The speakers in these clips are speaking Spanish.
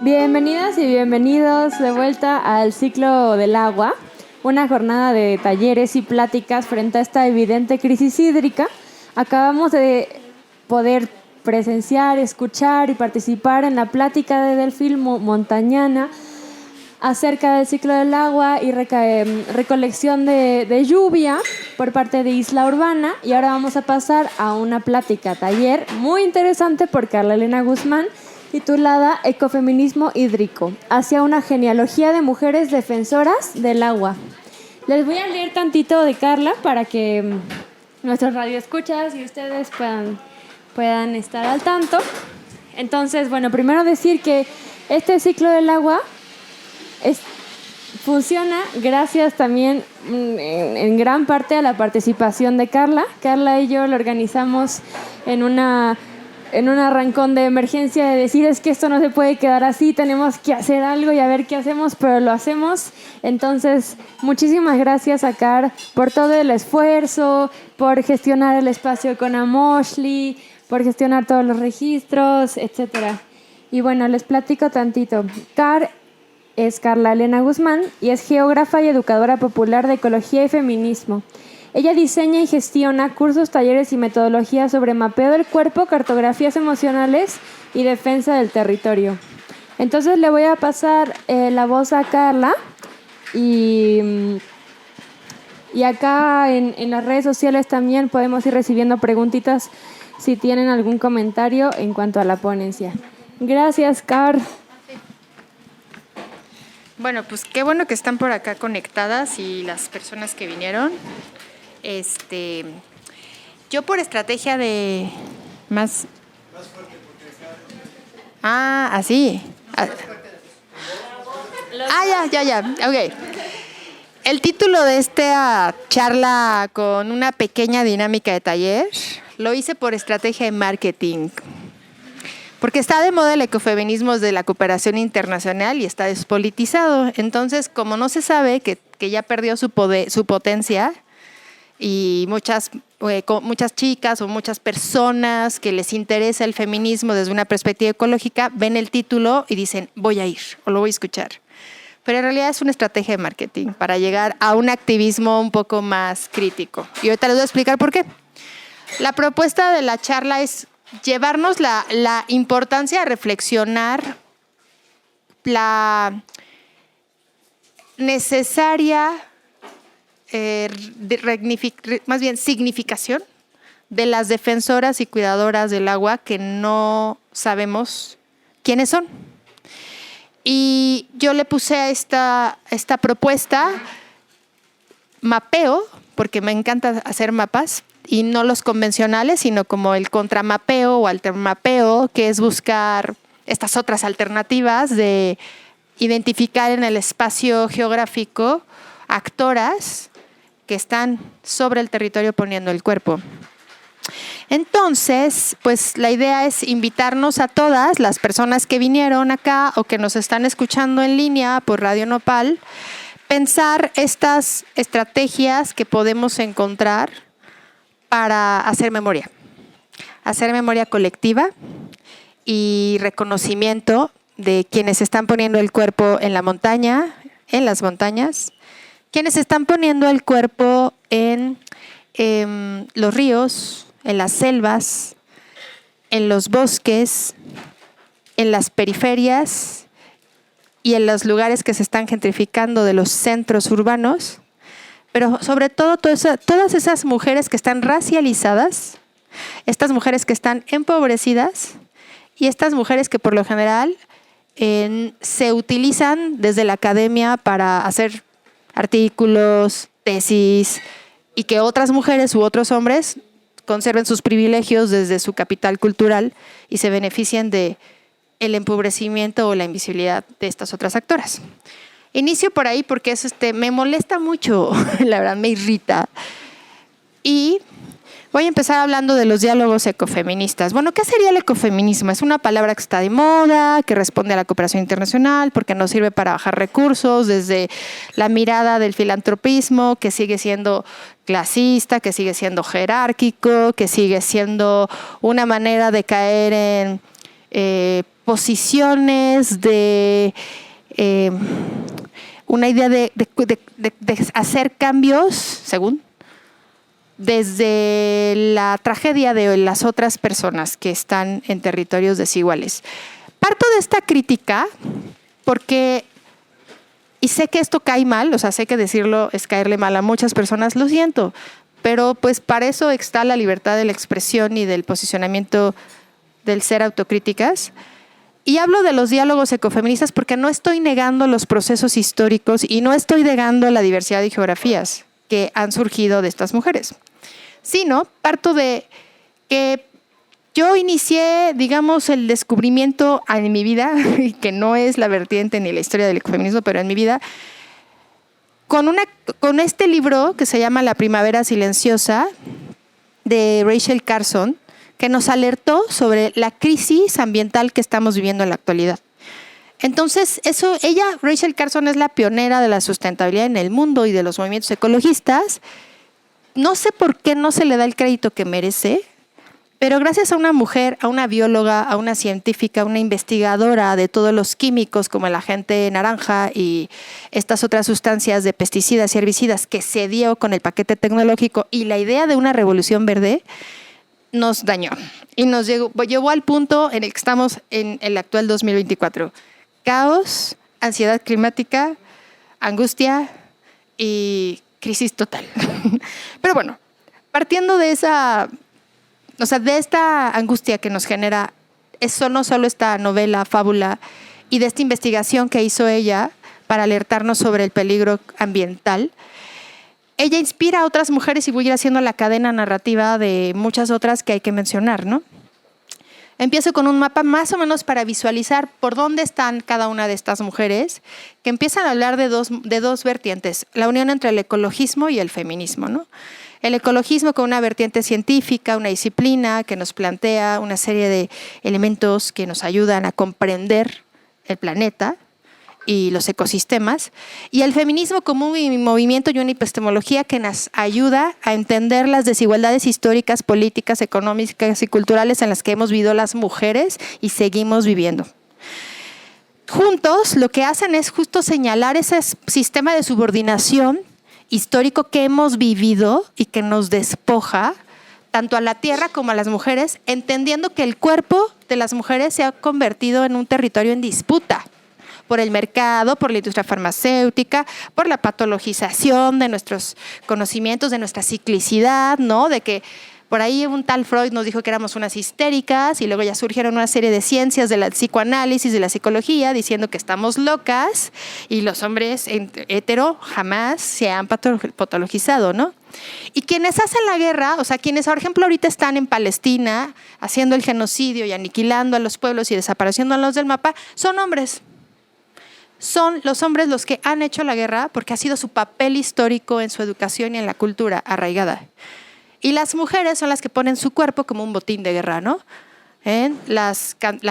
Bienvenidas y bienvenidos de vuelta al ciclo del agua, una jornada de talleres y pláticas frente a esta evidente crisis hídrica. Acabamos de poder presenciar, escuchar y participar en la plática de Delfín Montañana acerca del ciclo del agua y recolección de lluvia por parte de Isla Urbana. Y ahora vamos a pasar a una plática taller muy interesante por Carla Elena Guzmán, titulada Ecofeminismo hídrico, hacia una genealogía de mujeres defensoras del agua. Les voy a leer tantito de Carla para que nuestros radioescuchas y ustedes puedan estar al tanto. Entonces, bueno, primero decir que este ciclo del agua funciona gracias también en gran parte a la participación de Carla. Carla y yo lo organizamos en un arrancón de emergencia de decir es que esto no se puede quedar así, tenemos que hacer algo y a ver qué hacemos, pero lo hacemos. Entonces, muchísimas gracias a Car por todo el esfuerzo, por gestionar el espacio con Amoshli, por gestionar todos los registros, etcétera. Y bueno, les platico tantito. Car es Carla Elena Guzmán y es geógrafa y educadora popular de ecología y feminismo. Ella diseña y gestiona cursos, talleres y metodologías sobre mapeo del cuerpo, cartografías emocionales y defensa del territorio. Entonces le voy a pasar la voz a Carla y acá en las redes sociales también podemos ir recibiendo preguntitas si tienen algún comentario en cuanto a la ponencia. Gracias, Car. Bueno, pues qué bueno que están por acá conectadas y las personas que vinieron. Yo por estrategia de más fuerte porque así. Ya. Ok. El título de esta charla con una pequeña dinámica de taller lo hice por estrategia de marketing. Porque está de moda el ecofeminismo desde la cooperación internacional y está despolitizado. Entonces, como no se sabe que ya perdió su potencia y muchas chicas o muchas personas que les interesa el feminismo desde una perspectiva ecológica ven el título y dicen voy a ir o lo voy a escuchar. Pero en realidad es una estrategia de marketing para llegar a un activismo un poco más crítico. Y ahorita les voy a explicar por qué. La propuesta de la charla es llevarnos la importancia de reflexionar la necesaria significación de las defensoras y cuidadoras del agua que no sabemos quiénes son. Y yo le puse a esta propuesta mapeo, porque me encanta hacer mapas, y no los convencionales, sino como el contramapeo o altermapeo, que es buscar estas otras alternativas de identificar en el espacio geográfico actoras que están sobre el territorio poniendo el cuerpo. Entonces, pues la idea es invitarnos a todas las personas que vinieron acá o que nos están escuchando en línea por Radio Nopal, pensar estas estrategias que podemos encontrar para hacer memoria colectiva y reconocimiento de quienes están poniendo el cuerpo en la montaña, en las montañas, quienes están poniendo el cuerpo en los ríos, en las selvas, en los bosques, en las periferias y en los lugares que se están gentrificando de los centros urbanos. Pero sobre todo todas esas mujeres que están racializadas, estas mujeres que están empobrecidas y estas mujeres que por lo general se utilizan desde la academia para hacer artículos, tesis y que otras mujeres u otros hombres conserven sus privilegios desde su capital cultural y se beneficien del empobrecimiento o la invisibilidad de estas otras actoras. Inicio por ahí porque me molesta mucho, la verdad me irrita. Y voy a empezar hablando de los diálogos ecofeministas. Bueno, ¿qué sería el ecofeminismo? Es una palabra que está de moda, que responde a la cooperación internacional, porque nos sirve para bajar recursos desde la mirada del filantropismo, que sigue siendo clasista, que sigue siendo jerárquico, que sigue siendo una manera de caer posiciones, de una idea de hacer cambios, según, desde la tragedia de las otras personas que están en territorios desiguales. Parto de esta crítica porque, y sé que esto cae mal, o sea, sé que decirlo es caerle mal a muchas personas, lo siento, pero pues para eso está la libertad de la expresión y del posicionamiento del ser autocríticas. Y hablo de los diálogos ecofeministas porque no estoy negando los procesos históricos y no estoy negando la diversidad de geografías que han surgido de estas mujeres, sino parto de que yo inicié, digamos, el descubrimiento en mi vida, que no es la vertiente ni la historia del ecofeminismo, pero en mi vida, con este libro que se llama La primavera silenciosa, de Rachel Carson, que nos alertó sobre la crisis ambiental que estamos viviendo en la actualidad. Entonces, Rachel Carson es la pionera de la sustentabilidad en el mundo y de los movimientos ecologistas. No sé por qué no se le da el crédito que merece, pero gracias a una mujer, a una bióloga, a una científica, a una investigadora de todos los químicos como el agente naranja y estas otras sustancias de pesticidas y herbicidas que se dio con el paquete tecnológico y la idea de una revolución verde, nos dañó y nos llevó al punto en el que estamos en el actual 2024. Caos, ansiedad climática, angustia y crisis total. Pero bueno, partiendo de esta angustia que nos genera no solo esta novela, fábula y de esta investigación que hizo ella para alertarnos sobre el peligro ambiental, ella inspira a otras mujeres y voy a ir haciendo la cadena narrativa de muchas otras que hay que mencionar, ¿no? Empiezo con un mapa más o menos para visualizar por dónde están cada una de estas mujeres, que empiezan a hablar de dos vertientes, la unión entre el ecologismo y el feminismo, ¿no? El ecologismo con una vertiente científica, una disciplina que nos plantea una serie de elementos que nos ayudan a comprender el planeta y los ecosistemas, y el feminismo como un movimiento y una epistemología que nos ayuda a entender las desigualdades históricas, políticas, económicas y culturales en las que hemos vivido las mujeres y seguimos viviendo. Juntos lo que hacen es justo señalar ese sistema de subordinación histórico que hemos vivido y que nos despoja tanto a la tierra como a las mujeres, entendiendo que el cuerpo de las mujeres se ha convertido en un territorio en disputa por el mercado, por la industria farmacéutica, por la patologización de nuestros conocimientos, de nuestra ciclicidad, ¿no? De que por ahí un tal Freud nos dijo que éramos unas histéricas y luego ya surgieron una serie de ciencias del psicoanálisis, de la psicología, diciendo que estamos locas y los hombres hetero jamás se han patologizado, ¿no? Y quienes hacen la guerra, o sea, quienes, por ejemplo, ahorita están en Palestina haciendo el genocidio y aniquilando a los pueblos y desapareciendo a los del mapa, son hombres. Son los hombres los que han hecho la guerra porque ha sido su papel histórico en su educación y en la cultura arraigada. Y las mujeres son las que ponen su cuerpo como un botín de guerra, ¿no? La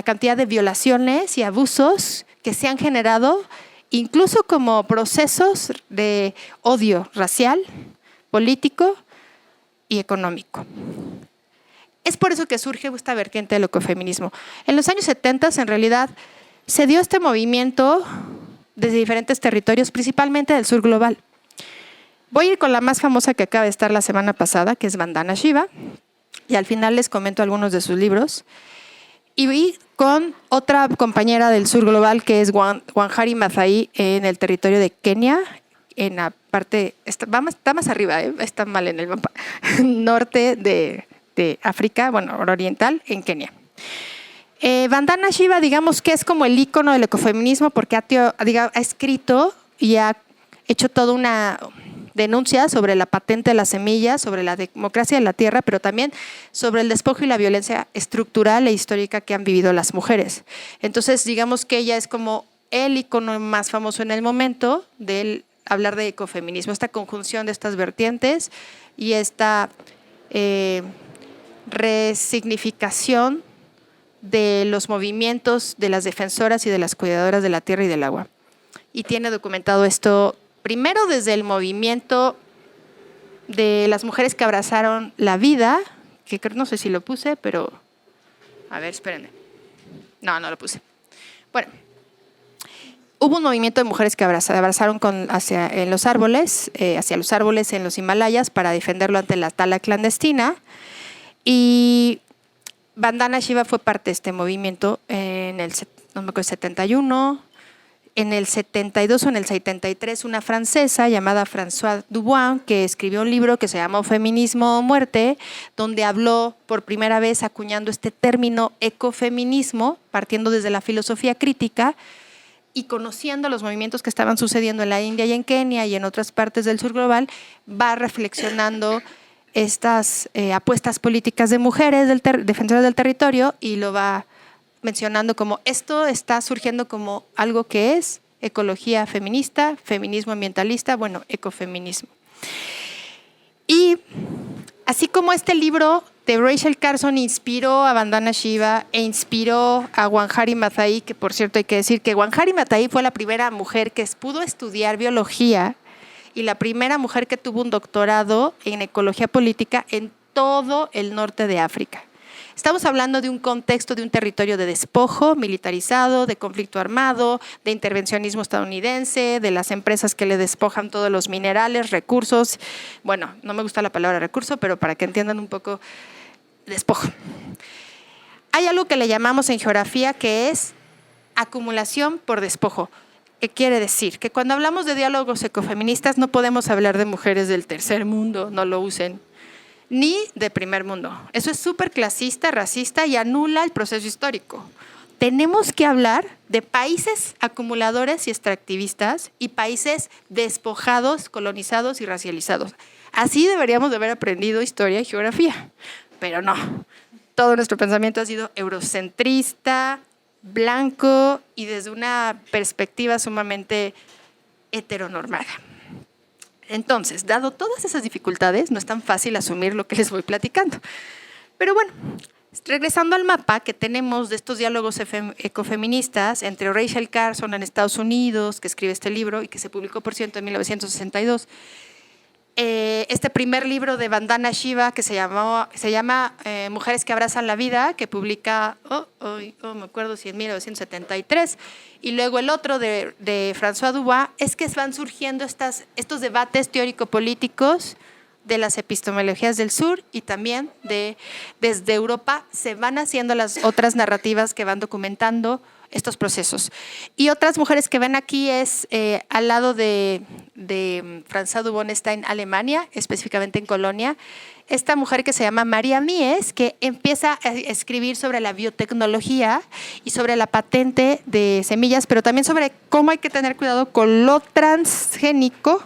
cantidad de violaciones y abusos que se han generado, incluso como procesos de odio racial, político y económico. Es por eso que surge esta vertiente del ecofeminismo. En los años 70, en realidad, se dio este movimiento desde diferentes territorios, principalmente del sur global. Voy a ir con la más famosa que acaba de estar la semana pasada, que es Vandana Shiva, y al final les comento algunos de sus libros. Y voy con otra compañera del sur global, que es Wangari Maathai, en el territorio de Kenia, en la parte, está más arriba, está mal en el mapa, norte de África, bueno, oriental, en Kenia. Vandana Shiva, digamos que es como el ícono del ecofeminismo porque ha escrito y ha hecho toda una denuncia sobre la patente de las semillas, sobre la democracia de la tierra, pero también sobre el despojo y la violencia estructural e histórica que han vivido las mujeres. Entonces, digamos que ella es como el ícono más famoso en el momento de hablar de ecofeminismo, esta conjunción de estas vertientes y esta resignificación de los movimientos de las defensoras y de las cuidadoras de la tierra y del agua. Y tiene documentado esto primero desde el movimiento de las mujeres que abrazaron la vida, que no sé si lo puse, pero a ver, espérenme. No lo puse. Bueno, hubo un movimiento de mujeres que abrazaron hacia los árboles en los Himalayas para defenderlo ante la tala clandestina. Y Vandana Shiva fue parte de este movimiento en el 71. En el 72 o en el 73, una francesa llamada Françoise Dubois, que escribió un libro que se llamó Feminismo o Muerte, donde habló por primera vez acuñando este término ecofeminismo, partiendo desde la filosofía crítica y conociendo los movimientos que estaban sucediendo en la India y en Kenia y en otras partes del sur global, va reflexionando estas apuestas políticas de mujeres defensoras del territorio y lo va mencionando como esto está surgiendo como algo que es ecología feminista, feminismo ambientalista, bueno, ecofeminismo. Y así como este libro de Rachel Carson inspiró a Vandana Shiva e inspiró a Wanjari Maathai, que por cierto hay que decir que Wanjari Maathai fue la primera mujer que pudo estudiar biología y la primera mujer que tuvo un doctorado en ecología política en todo el norte de África. Estamos hablando de un contexto de un territorio de despojo militarizado, de conflicto armado, de intervencionismo estadounidense, de las empresas que le despojan todos los minerales, recursos. Bueno, no me gusta la palabra recurso, pero para que entiendan un poco, despojo. Hay algo que le llamamos en geografía que es acumulación por despojo. ¿Qué quiere decir? Que cuando hablamos de diálogos ecofeministas no podemos hablar de mujeres del tercer mundo, no lo usen, ni de primer mundo. Eso es súper clasista, racista y anula el proceso histórico. Tenemos que hablar de países acumuladores y extractivistas y países despojados, colonizados y racializados. Así deberíamos de haber aprendido historia y geografía, pero no. Todo nuestro pensamiento ha sido eurocentrista, blanco y desde una perspectiva sumamente heteronormada. Entonces, dado todas esas dificultades, no es tan fácil asumir lo que les voy platicando. Pero bueno, regresando al mapa que tenemos de estos diálogos ecofeministas entre Rachel Carson en Estados Unidos, que escribe este libro y que se publicó, por cierto, en 1962, este primer libro de Vandana Shiva que se llama Mujeres que abrazan la vida, que publica, me acuerdo si en 1973, y luego el otro de François Dubois, es que van surgiendo estos debates teórico-políticos de las epistemologías del sur y también desde Europa se van haciendo las otras narrativas que van documentando estos procesos. Y otras mujeres que ven aquí es al lado de Françoise Dubois está en Alemania, específicamente en Colonia, esta mujer que se llama María Mies, que empieza a escribir sobre la biotecnología y sobre la patente de semillas, pero también sobre cómo hay que tener cuidado con lo transgénico.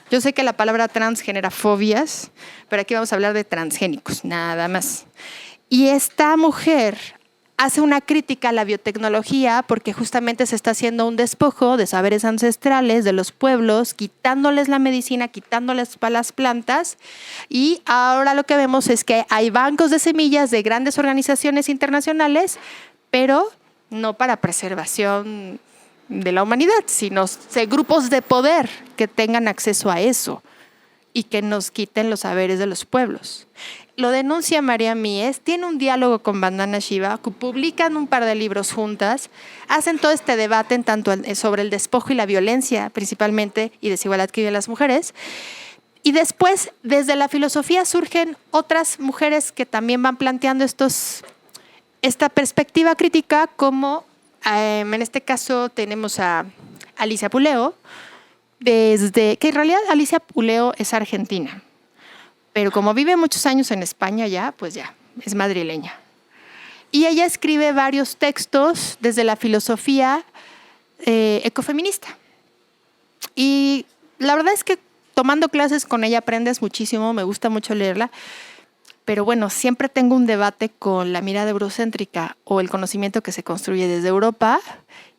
Yo sé que la palabra trans genera fobias, pero aquí vamos a hablar de transgénicos, nada más. Y esta mujer hace una crítica a la biotecnología porque justamente se está haciendo un despojo de saberes ancestrales de los pueblos, quitándoles la medicina, quitándoles las plantas, y ahora lo que vemos es que hay bancos de semillas de grandes organizaciones internacionales, pero no para preservación de la humanidad, sino de grupos de poder que tengan acceso a eso y que nos quiten los saberes de los pueblos. Lo denuncia María Mies, tiene un diálogo con Vandana Shiva, publican un par de libros juntas, hacen todo este debate en tanto sobre el despojo y la violencia principalmente y desigualdad que viven las mujeres. Y después, desde la filosofía surgen otras mujeres que también van planteando esta perspectiva crítica, como en este caso tenemos a Alicia Puleo, que en realidad Alicia Puleo es argentina, pero como vive muchos años en España ya, pues ya, es madrileña. Y ella escribe varios textos desde la filosofía ecofeminista. Y la verdad es que tomando clases con ella aprendes muchísimo, me gusta mucho leerla, pero bueno, siempre tengo un debate con la mirada eurocéntrica o el conocimiento que se construye desde Europa,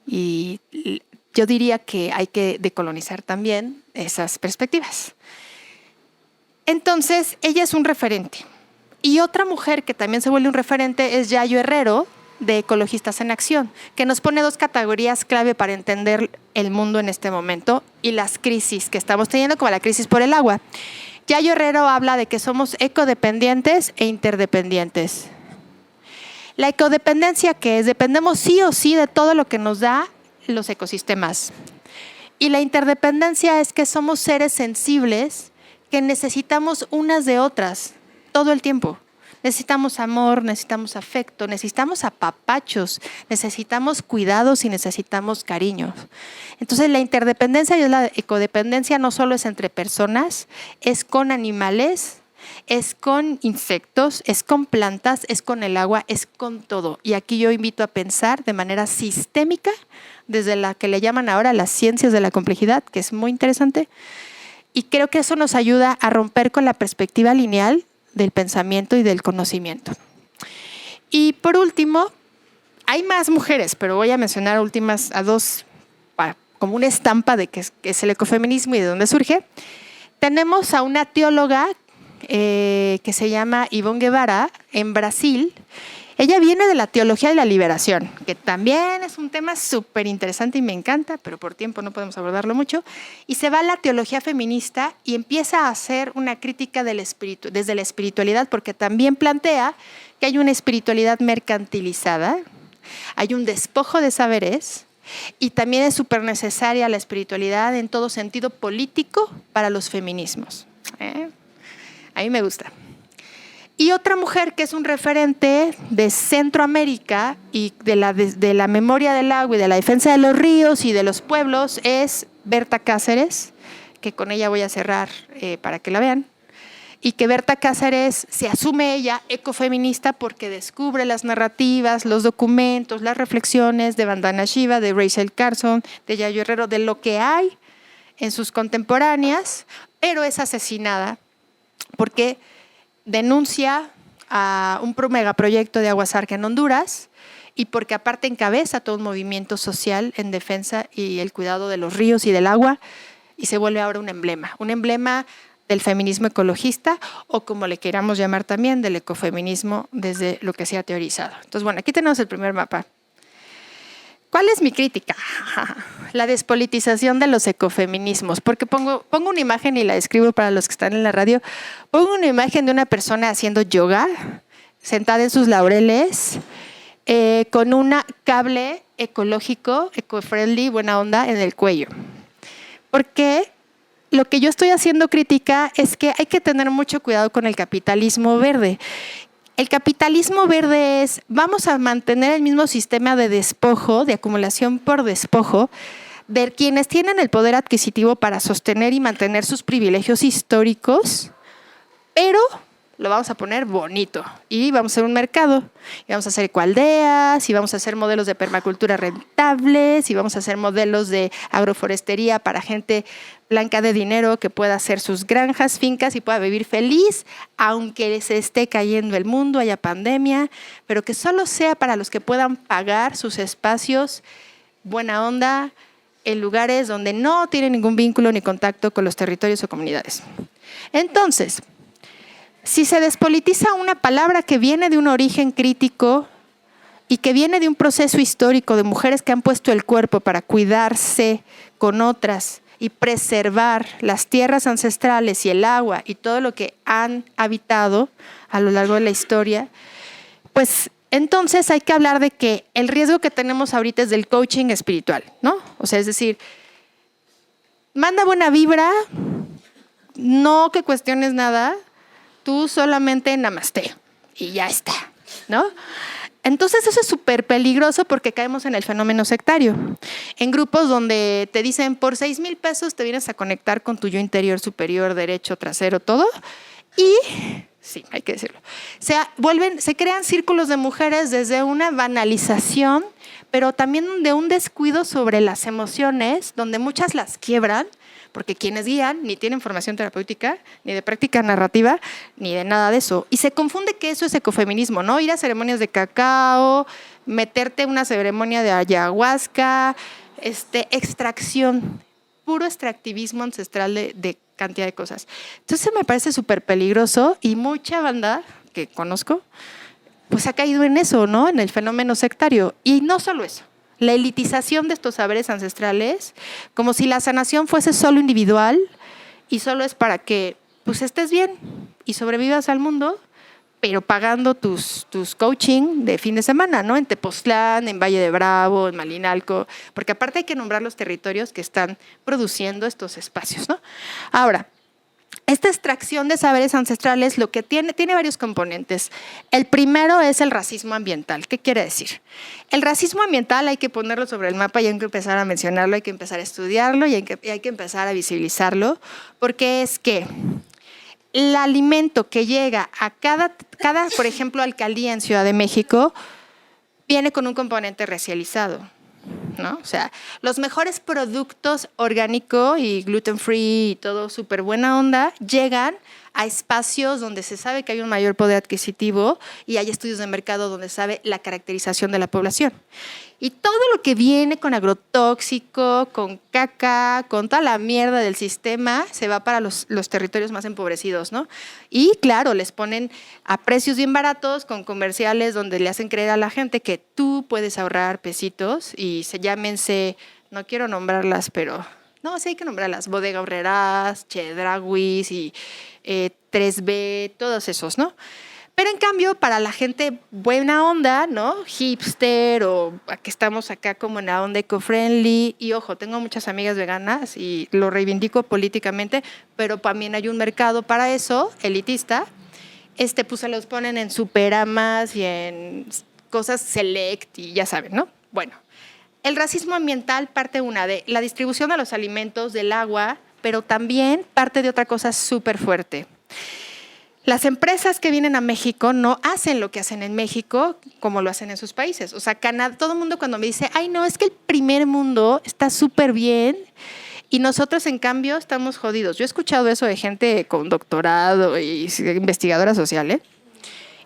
y yo diría que hay que decolonizar también esas perspectivas. Entonces, ella es un referente. Y otra mujer que también se vuelve un referente es Yayo Herrero, de Ecologistas en Acción, que nos pone dos categorías clave para entender el mundo en este momento y las crisis que estamos teniendo, como la crisis por el agua. Yayo Herrero habla de que somos ecodependientes e interdependientes. La ecodependencia, ¿qué es? Dependemos sí o sí de todo lo que nos da los ecosistemas. Y la interdependencia es que somos seres sensibles que necesitamos unas de otras todo el tiempo. Necesitamos amor, necesitamos afecto, necesitamos apapachos, necesitamos cuidados y necesitamos cariños. Entonces la interdependencia y la ecodependencia no solo es entre personas, es con animales, es con insectos, es con plantas, es con el agua, es con todo. Y aquí yo invito a pensar de manera sistémica, desde la que le llaman ahora las ciencias de la complejidad, que es muy interesante. Y creo que eso nos ayuda a romper con la perspectiva lineal del pensamiento y del conocimiento. Y por último, hay más mujeres, pero voy a mencionar últimas a dos, como una estampa de qué es el ecofeminismo y de dónde surge. Tenemos a una teóloga que se llama Ivonne Guevara, en Brasil. Ella viene de la teología de la liberación, que también es un tema súper interesante y me encanta, pero por tiempo no podemos abordarlo mucho. Y se va a la teología feminista y empieza a hacer una crítica desde la espiritualidad, porque también plantea que hay una espiritualidad mercantilizada, hay un despojo de saberes y también es súper necesaria la espiritualidad en todo sentido político para los feminismos. A mí me gusta. Y otra mujer que es un referente de Centroamérica y de la memoria del agua y de la defensa de los ríos y de los pueblos es Berta Cáceres, que con ella voy a cerrar para que la vean. Y que Berta Cáceres se asume ella ecofeminista porque descubre las narrativas, los documentos, las reflexiones de Vandana Shiva, de Rachel Carson, de Yayo Herrero, de lo que hay en sus contemporáneas, pero es asesinada porque denuncia a un megaproyecto de Aguas Arca en Honduras y porque aparte encabeza todo un movimiento social en defensa y el cuidado de los ríos y del agua y se vuelve ahora un emblema del feminismo ecologista o como le queramos llamar también del ecofeminismo desde lo que se ha teorizado. Entonces, bueno, aquí tenemos el primer mapa. ¿Cuál es mi crítica? La despolitización de los ecofeminismos, porque pongo una imagen y la describo para los que están en la radio. Pongo una imagen de una persona haciendo yoga, sentada en sus laureles, con un cable ecológico, eco-friendly, buena onda, en el cuello. Porque lo que yo estoy haciendo crítica es que hay que tener mucho cuidado con el capitalismo verde. El capitalismo verde es, vamos a mantener el mismo sistema de despojo, de acumulación por despojo, de quienes tienen el poder adquisitivo para sostener y mantener sus privilegios históricos, pero lo vamos a poner bonito y vamos a hacer un mercado y vamos a hacer ecoaldeas y vamos a hacer modelos de permacultura rentables y vamos a hacer modelos de agroforestería para gente blanca de dinero que pueda hacer sus granjas, fincas y pueda vivir feliz aunque se esté cayendo el mundo, haya pandemia, pero que solo sea para los que puedan pagar sus espacios buena onda en lugares donde no tienen ningún vínculo ni contacto con los territorios o comunidades. Entonces, si se despolitiza una palabra que viene de un origen crítico y que viene de un proceso histórico de mujeres que han puesto el cuerpo para cuidarse con otras y preservar las tierras ancestrales y el agua y todo lo que han habitado a lo largo de la historia, pues entonces hay que hablar de que el riesgo que tenemos ahorita es del coaching espiritual, ¿no? O sea, es decir, manda buena vibra, no que cuestiones nada, tú solamente namaste y ya está, ¿no? Entonces eso es súper peligroso porque caemos en el fenómeno sectario. En grupos donde te dicen por 6,000 pesos te vienes a conectar con tu yo interior, superior, derecho, trasero, todo. Y, sí, hay que decirlo, se crean círculos de mujeres desde una banalización, pero también de un descuido sobre las emociones, donde muchas las quiebran, porque quienes guían ni tienen formación terapéutica, ni de práctica narrativa, ni de nada de eso. Y se confunde que eso es ecofeminismo, ¿no? Ir a ceremonias de cacao, meterte en una ceremonia de ayahuasca, extracción, puro extractivismo ancestral de cantidad de cosas. Entonces me parece súper peligroso y mucha banda que conozco, pues ha caído en eso, ¿no? En el fenómeno sectario. Y no solo eso. La elitización de estos saberes ancestrales, como si la sanación fuese solo individual y solo es para que pues estés bien y sobrevivas al mundo, pero pagando tus coaching de fin de semana, ¿no? En Tepoztlán, en Valle de Bravo, en Malinalco, porque aparte hay que nombrar los territorios que están produciendo estos espacios, ¿no? Ahora, esta extracción de saberes ancestrales lo que tiene varios componentes. El primero es el racismo ambiental. ¿Qué quiere decir? El racismo ambiental hay que ponerlo sobre el mapa y hay que empezar a mencionarlo, hay que empezar a estudiarlo y hay que empezar a visibilizarlo, porque es que el alimento que llega a cada, por ejemplo, alcaldía en Ciudad de México viene con un componente racializado, ¿no? O sea, los mejores productos orgánicos y gluten free y todo súper buena onda llegan a espacios donde se sabe que hay un mayor poder adquisitivo y hay estudios de mercado donde sabe la caracterización de la población. Y todo lo que viene con agrotóxico, con caca, con toda la mierda del sistema, se va para los territorios más empobrecidos, ¿no? Y claro, les ponen a precios bien baratos con comerciales donde le hacen creer a la gente que tú puedes ahorrar pesitos y llámense, no quiero nombrarlas, pero no, sí hay que nombrarlas, Bodega Aurrerás, Chedrauis y 3B, todos esos, ¿no? Pero en cambio, para la gente buena onda, ¿no? Hipster o que estamos acá como en la onda eco-friendly. Y ojo, tengo muchas amigas veganas y lo reivindico políticamente, pero también hay un mercado para eso, elitista. Pues se los ponen en Superamas y en cosas select y ya saben, ¿no? Bueno, el racismo ambiental parte de la distribución de los alimentos, del agua, pero también parte de otra cosa súper fuerte. Las empresas que vienen a México no hacen lo que hacen en México como lo hacen en sus países. O sea, Canadá, todo el mundo cuando me dice, ay, no, es que el primer mundo está súper bien y nosotros, en cambio, estamos jodidos. Yo he escuchado eso de gente con doctorado y investigadora social, ¿eh?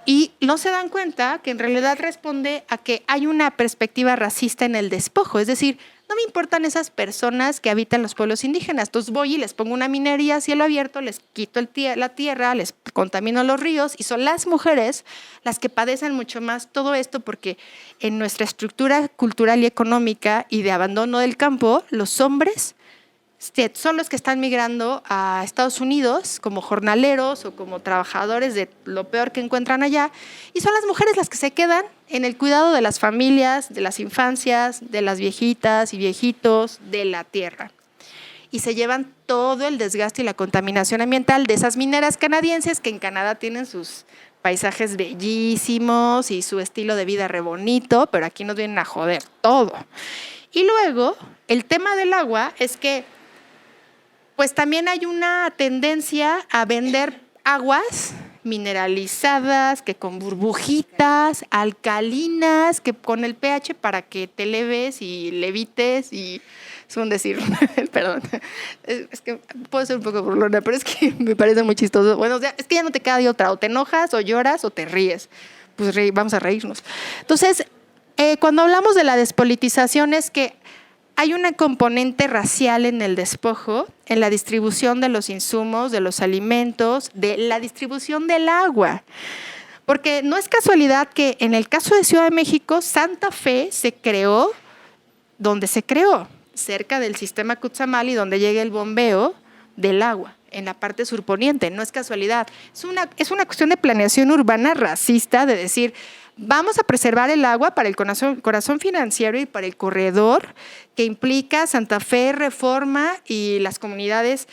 Y no se dan cuenta que en realidad responde a que hay una perspectiva racista en el despojo. Es decir, no me importan esas personas que habitan los pueblos indígenas. Entonces voy y les pongo una minería a cielo abierto, les quito la tierra, les contamino los ríos y son las mujeres las que padecen mucho más todo esto porque en nuestra estructura cultural y económica y de abandono del campo, los hombres son los que están migrando a Estados Unidos como jornaleros o como trabajadores de lo peor que encuentran allá y son las mujeres las que se quedan en el cuidado de las familias, de las infancias, de las viejitas y viejitos, de la tierra. Y se llevan todo el desgaste y la contaminación ambiental de esas mineras canadienses que en Canadá tienen sus paisajes bellísimos y su estilo de vida re bonito, pero aquí nos vienen a joder todo. Y luego, el tema del agua es que pues también hay una tendencia a vender aguas mineralizadas, que con burbujitas, alcalinas, que con el pH para que te eleves y levites y es un decir, perdón, es que puedo ser un poco burlona, pero es que me parece muy chistoso. Bueno, o sea, es que ya no te queda de otra, o te enojas, o lloras, o te ríes. Pues vamos a reírnos. Entonces, cuando hablamos de la despolitización es que hay una componente racial en el despojo, en la distribución de los insumos, de los alimentos, de la distribución del agua. Porque no es casualidad que en el caso de Ciudad de México, Santa Fe se creó donde se creó, cerca del sistema Cutzamali, donde llega el bombeo del agua, en la parte surponiente. No es casualidad. Es una cuestión de planeación urbana racista, de decir, vamos a preservar el agua para el corazón financiero y para el corredor que implica Santa Fe, Reforma y las comunidades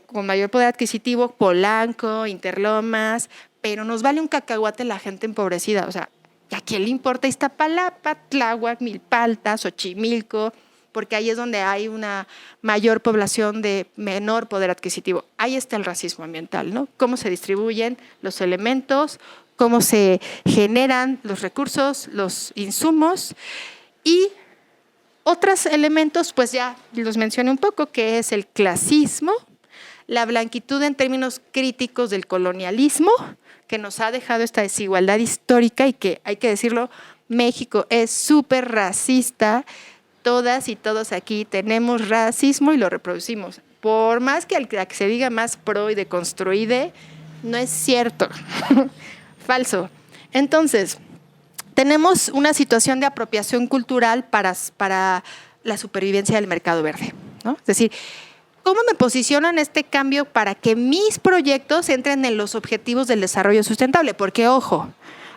con mayor poder adquisitivo, Polanco, Interlomas, pero nos vale un cacahuate la gente empobrecida. O sea, ¿a quién le importa Iztapalapa, Tláhuac, Milpalta, Xochimilco? Porque ahí es donde hay una mayor población de menor poder adquisitivo. Ahí está el racismo ambiental, ¿no? Cómo se distribuyen los elementos, cómo se generan los recursos, los insumos y otros elementos, pues ya los mencioné un poco, que es el clasismo, la blanquitud en términos críticos del colonialismo, que nos ha dejado esta desigualdad histórica y que, hay que decirlo, México es súper racista. Todas y todos aquí tenemos racismo y lo reproducimos. Por más que se diga más pro y deconstruide, no es cierto. Falso. Entonces, tenemos una situación de apropiación cultural para la supervivencia del mercado verde, ¿no? Es decir, ¿Cómo me posiciono en este cambio para que mis proyectos entren en los objetivos del desarrollo sustentable? Porque, ojo,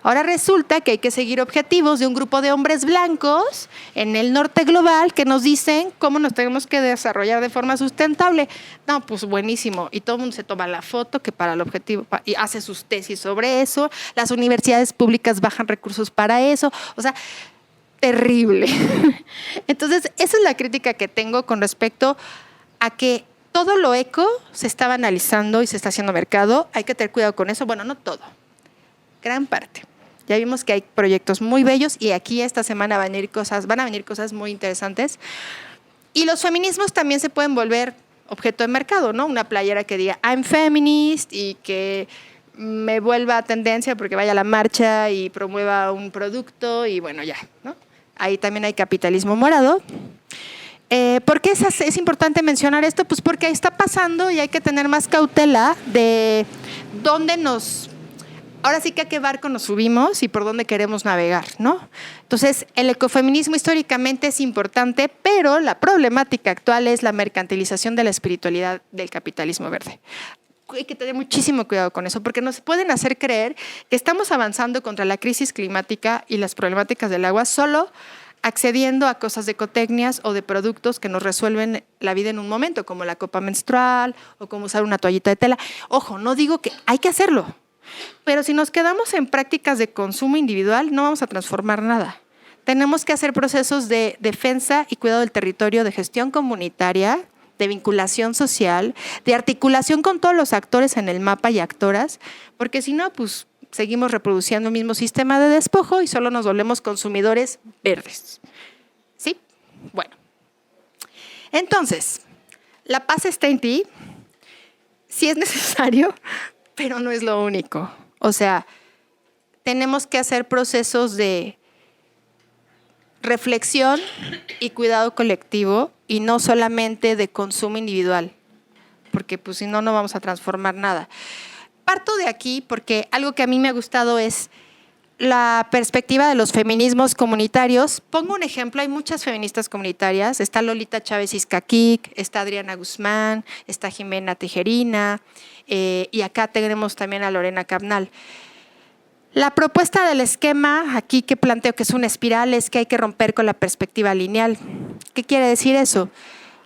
ahora resulta que hay que seguir objetivos de un grupo de hombres blancos en el norte global que nos dicen cómo nos tenemos que desarrollar de forma sustentable. No, pues buenísimo. Y todo el mundo se toma la foto que para el objetivo y hace sus tesis sobre eso. Las universidades públicas bajan recursos para eso. O sea, terrible. Entonces, esa es la crítica que tengo con respecto a que todo lo eco se está banalizando y se está haciendo mercado. Hay que tener cuidado con eso. Bueno, no todo, gran parte. Ya vimos que hay proyectos muy bellos y aquí esta semana van a venir cosas muy interesantes. Y los feminismos también se pueden volver objeto de mercado, ¿no? Una playera que diga I'm feminist y que me vuelva tendencia porque vaya a la marcha y promueva un producto y bueno, ya, ¿no? Ahí también hay capitalismo morado. ¿Por qué es importante mencionar esto? Pues porque está pasando y hay que tener más cautela de dónde ahora sí que a qué barco nos subimos y por dónde queremos navegar, ¿no? Entonces, el ecofeminismo históricamente es importante, pero la problemática actual es la mercantilización de la espiritualidad del capitalismo verde. Hay que tener muchísimo cuidado con eso, porque nos pueden hacer creer que estamos avanzando contra la crisis climática y las problemáticas del agua solo accediendo a cosas de ecotecnias o de productos que nos resuelven la vida en un momento, como la copa menstrual o como usar una toallita de tela. Ojo, no digo que hay que hacerlo, pero si nos quedamos en prácticas de consumo individual, no vamos a transformar nada. Tenemos que hacer procesos de defensa y cuidado del territorio, de gestión comunitaria, de vinculación social, de articulación con todos los actores en el mapa y actoras, porque si no, pues seguimos reproduciendo el mismo sistema de despojo y solo nos volvemos consumidores verdes. ¿Sí? Bueno. Entonces, la paz está en ti, sí es necesario, pero no es lo único. O sea, tenemos que hacer procesos de reflexión y cuidado colectivo y no solamente de consumo individual, porque pues si no, no vamos a transformar nada. Parto de aquí porque algo que a mí me ha gustado es la perspectiva de los feminismos comunitarios. Pongo un ejemplo, hay muchas feministas comunitarias, está Lolita Chávez Izcaquic, está Adriana Guzmán, está Jimena Tejerina y acá tenemos también a Lorena Cabnal. La propuesta del esquema aquí que planteo que es una espiral es que hay que romper con la perspectiva lineal. ¿Qué quiere decir eso?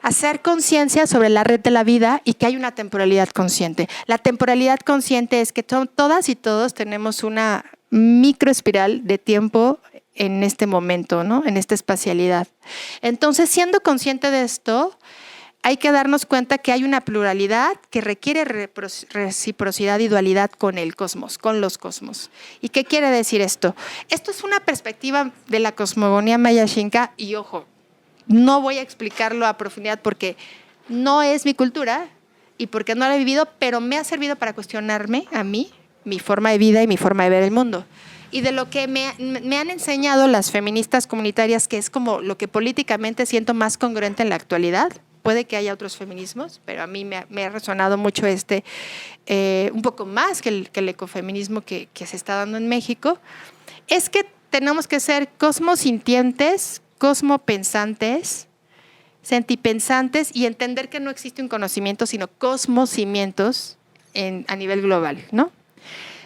Hacer conciencia sobre la red de la vida y que hay una temporalidad consciente. La temporalidad consciente es que todas y todos tenemos una microespiral de tiempo en este momento, ¿no? En esta espacialidad. Entonces, siendo consciente de esto, hay que darnos cuenta que hay una pluralidad que requiere reciprocidad y dualidad con el cosmos, con los cosmos. ¿Y qué quiere decir esto? Esto es una perspectiva de la cosmogonía maya xinca y ojo, no voy a explicarlo a profundidad porque no es mi cultura y porque no lo he vivido, pero me ha servido para cuestionarme a mí, mi forma de vida y mi forma de ver el mundo. Y de lo que me han enseñado las feministas comunitarias, que es como lo que políticamente siento más congruente en la actualidad. Puede que haya otros feminismos, pero a mí me ha resonado mucho un poco más que el ecofeminismo que se está dando en México. Es que tenemos que ser cosmosintientes, cosmopensantes, sentipensantes y entender que no existe un conocimiento, sino cosmocimientos a nivel global, ¿no?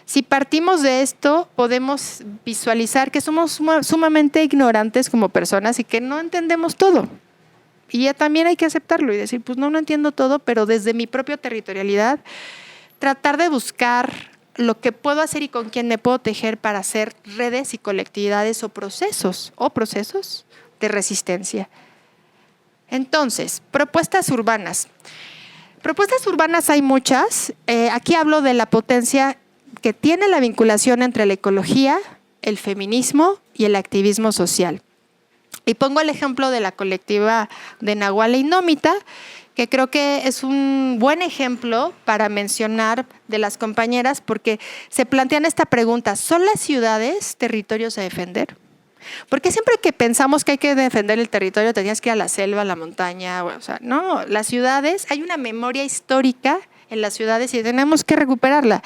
Si partimos de esto, podemos visualizar que somos sumamente ignorantes como personas y que no entendemos todo. Y ya también hay que aceptarlo y decir, pues no entiendo todo, pero desde mi propia territorialidad, tratar de buscar lo que puedo hacer y con quién me puedo tejer para hacer redes y colectividades o procesos de resistencia. Entonces, propuestas urbanas. Propuestas urbanas hay muchas. Aquí hablo de la potencia que tiene la vinculación entre la ecología, el feminismo y el activismo social. Y pongo el ejemplo de la colectiva de Nahuala Indómita, que creo que es un buen ejemplo para mencionar de las compañeras, porque se plantean esta pregunta: ¿son las ciudades territorios a defender? Porque siempre que pensamos que hay que defender el territorio, tenías que ir a la selva, a la montaña, o sea, no, las ciudades, hay una memoria histórica en las ciudades y tenemos que recuperarla.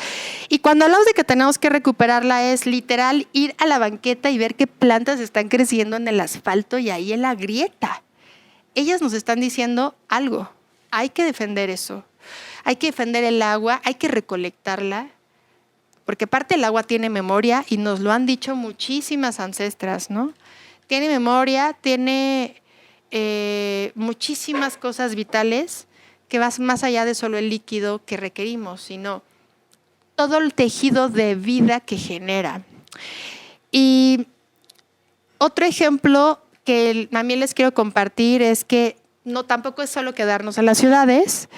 Y cuando hablamos de que tenemos que recuperarla es literal ir a la banqueta y ver qué plantas están creciendo en el asfalto y ahí en la grieta. Ellas nos están diciendo algo. hay que defender eso. Hay que defender el agua, hay que recolectarla, porque parte del agua tiene memoria y nos lo han dicho muchísimas ancestras, ¿no? Tiene memoria, tiene muchísimas cosas vitales que van más allá de solo el líquido que requerimos, sino todo el tejido de vida que genera. Y otro ejemplo que también les quiero compartir es que no tampoco es solo quedarnos en las ciudades,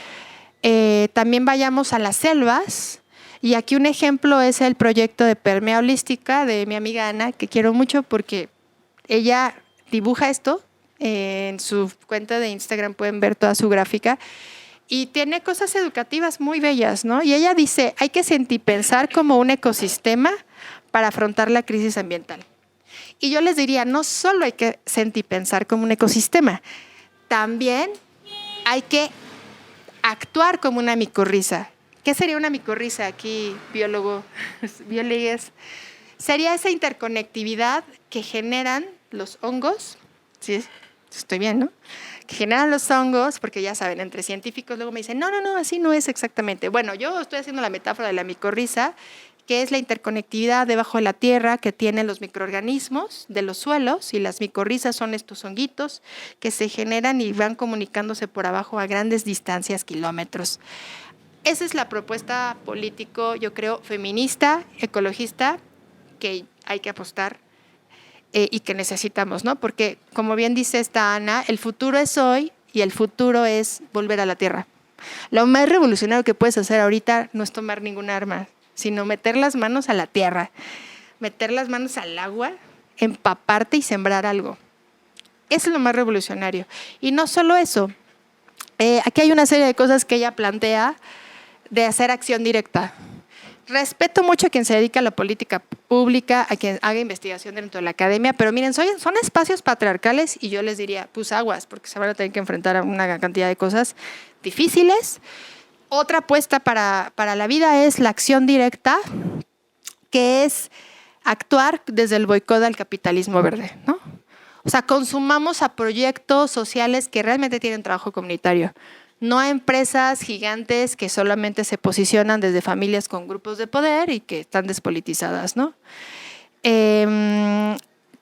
también vayamos a las selvas. Y aquí un ejemplo es el proyecto de Permea Holística de mi amiga Ana, que quiero mucho porque ella dibuja esto. En su cuenta de Instagram pueden ver toda su gráfica. Y tiene cosas educativas muy bellas, ¿no? Y ella dice, hay que sentipensar como un ecosistema para afrontar la crisis ambiental. Y yo les diría, no solo hay que sentipensar como un ecosistema, también hay que actuar como una micorriza. ¿Qué sería una micorriza aquí, biólogos? Sería esa interconectividad que generan los hongos, ¿sí? Estoy bien, ¿no? Que generan los hongos, porque ya saben, entre científicos luego me dicen, no, así no es exactamente. Bueno, yo estoy haciendo la metáfora de la micorriza, que es la interconectividad debajo de la tierra que tienen los microorganismos de los suelos, y las micorrizas son estos honguitos que se generan y van comunicándose por abajo a grandes distancias, kilómetros. Esa es la propuesta político, yo creo, feminista, ecologista, que hay que apostar y que necesitamos, ¿no? Porque, como bien dice esta Ana, el futuro es hoy y el futuro es volver a la tierra. Lo más revolucionario que puedes hacer ahorita no es tomar ninguna arma, sino meter las manos a la tierra, meter las manos al agua, empaparte y sembrar algo. Eso es lo más revolucionario. Y no solo eso. Aquí hay una serie de cosas que ella plantea de hacer acción directa. Respeto mucho a quien se dedica a la política pública, a quien haga investigación dentro de la academia, pero miren, son espacios patriarcales y yo les diría, pues aguas, porque se van a tener que enfrentar a una cantidad de cosas difíciles. Otra apuesta para la vida es la acción directa, que es actuar desde el boicot al capitalismo verde, ¿no? O sea, consumamos a proyectos sociales que realmente tienen trabajo comunitario, no a empresas gigantes que solamente se posicionan desde familias con grupos de poder y que están despolitizadas, ¿no?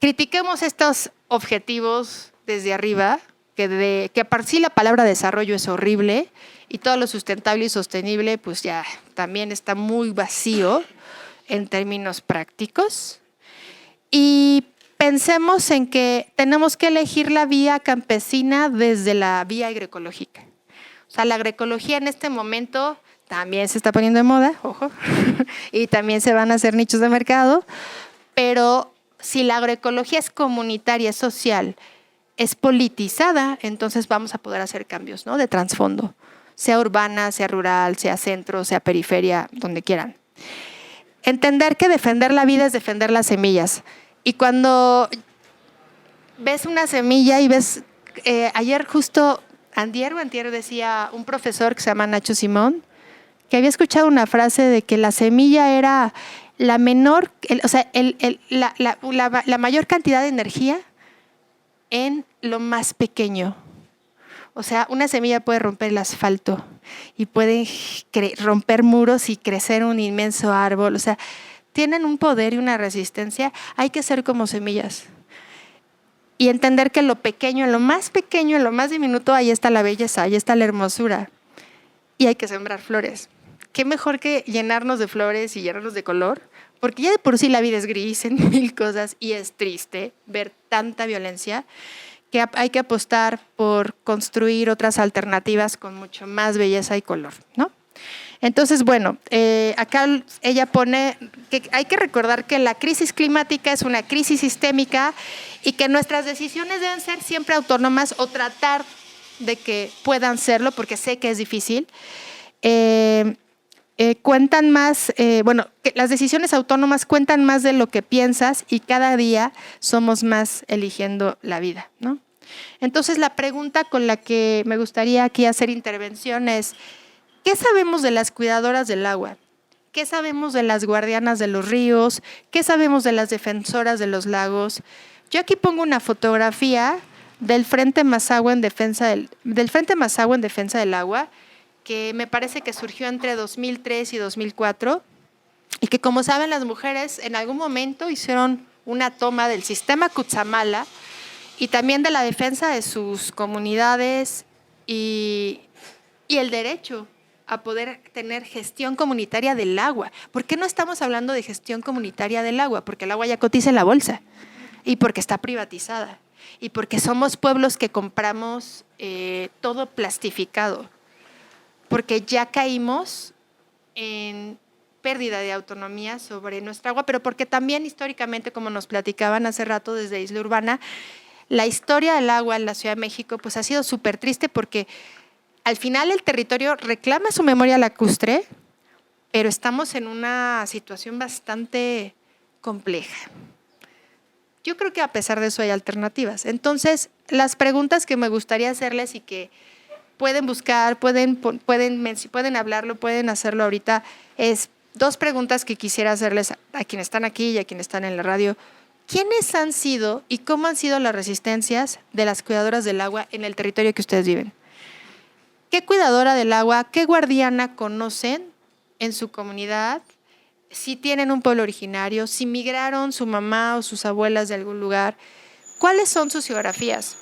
Critiquemos estos objetivos desde arriba, que por sí la palabra desarrollo es horrible y todo lo sustentable y sostenible pues ya también está muy vacío en términos prácticos. Y pensemos en que tenemos que elegir la vía campesina desde la vía agroecológica. O sea, la agroecología en este momento también se está poniendo de moda, ojo, y también se van a hacer nichos de mercado, pero si la agroecología es comunitaria, es social, es politizada, entonces vamos a poder hacer cambios, ¿no? De trasfondo, sea urbana, sea rural, sea centro, sea periferia, donde quieran. Entender que defender la vida es defender las semillas. Y cuando ves una semilla y ves, ayer justo antier decía un profesor que se llama Nacho Simón, que había escuchado una frase de que la semilla era la menor, la mayor cantidad de energía en lo más pequeño. O sea, una semilla puede romper el asfalto y puede romper muros y crecer un inmenso árbol. O sea, tienen un poder y una resistencia. Hay que ser como semillas. Y entender que en lo pequeño, en lo más pequeño, en lo más diminuto, ahí está la belleza, ahí está la hermosura. Y hay que sembrar flores. ¿Qué mejor que llenarnos de flores y llenarnos de color? Porque ya de por sí la vida es gris en mil cosas y es triste ver tanta violencia, que hay que apostar por construir otras alternativas con mucho más belleza y color, ¿no? Entonces, bueno, acá ella pone que hay que recordar que la crisis climática es una crisis sistémica y que nuestras decisiones deben ser siempre autónomas o tratar de que puedan serlo, porque sé que es difícil. Cuentan más, que las decisiones autónomas cuentan más de lo que piensas y cada día somos más eligiendo la vida, ¿no? Entonces, la pregunta con la que me gustaría aquí hacer intervención es, ¿qué sabemos de las cuidadoras del agua? ¿Qué sabemos de las guardianas de los ríos? ¿Qué sabemos de las defensoras de los lagos? Yo aquí pongo una fotografía del Frente Mazahua en defensa del agua, que me parece que surgió entre 2003 y 2004, y que, como saben, las mujeres en algún momento hicieron una toma del sistema Cutzamala y también de la defensa de sus comunidades y el derecho a poder tener gestión comunitaria del agua. ¿Por qué no estamos hablando de gestión comunitaria del agua? Porque el agua ya cotiza en la bolsa y porque está privatizada y porque somos pueblos que compramos todo plastificado, porque ya caímos en pérdida de autonomía sobre nuestra agua, pero porque también históricamente, como nos platicaban hace rato desde Isla Urbana, la historia del agua en la Ciudad de México pues ha sido súper triste, porque al final el territorio reclama su memoria lacustre, pero estamos en una situación bastante compleja. Yo creo que a pesar de eso hay alternativas. Entonces, las preguntas que me gustaría hacerles y que pueden buscar, pueden hablarlo, pueden hacerlo ahorita, es 2 preguntas que quisiera hacerles a quienes están aquí y a quienes están en la radio. ¿Quiénes han sido y cómo han sido las resistencias de las cuidadoras del agua en el territorio que ustedes viven? ¿Qué cuidadora del agua, qué guardiana conocen en su comunidad? Si tienen un pueblo originario, si migraron su mamá o sus abuelas de algún lugar, ¿cuáles son sus geografías?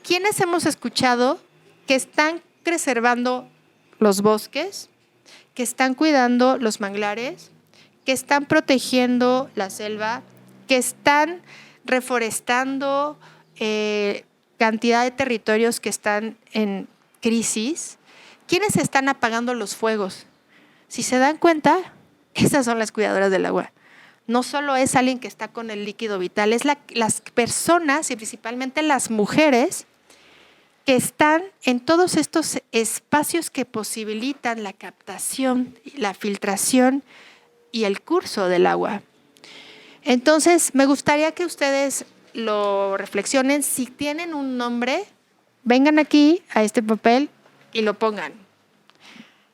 ¿Quiénes hemos escuchado que están preservando los bosques, que están cuidando los manglares, que están protegiendo la selva, que están reforestando cantidad de territorios que están en crisis? ¿Quiénes están apagando los fuegos? Si se dan cuenta, esas son las cuidadoras del agua. No solo es alguien que está con el líquido vital, es las personas y principalmente las mujeres que están en todos estos espacios que posibilitan la captación, la filtración y el curso del agua. Entonces, me gustaría que ustedes lo reflexionen. Si tienen un nombre, vengan aquí a este papel y lo pongan.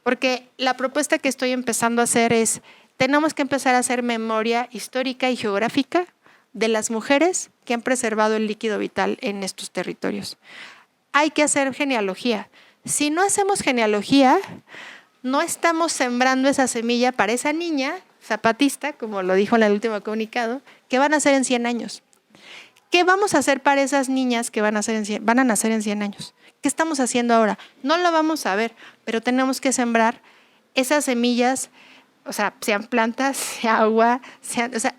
Porque la propuesta que estoy empezando a hacer es, tenemos que empezar a hacer memoria histórica y geográfica de las mujeres que han preservado el líquido vital en estos territorios. Hay que hacer genealogía. Si no hacemos genealogía, no estamos sembrando esa semilla para esa niña zapatista, como lo dijo en el último comunicado, que van a nacer en 100 años. ¿Qué vamos a hacer para esas niñas que van a nacer en 100 años? ¿Qué estamos haciendo ahora? No lo vamos a ver, pero tenemos que sembrar esas semillas, o sea, sean plantas, sea agua,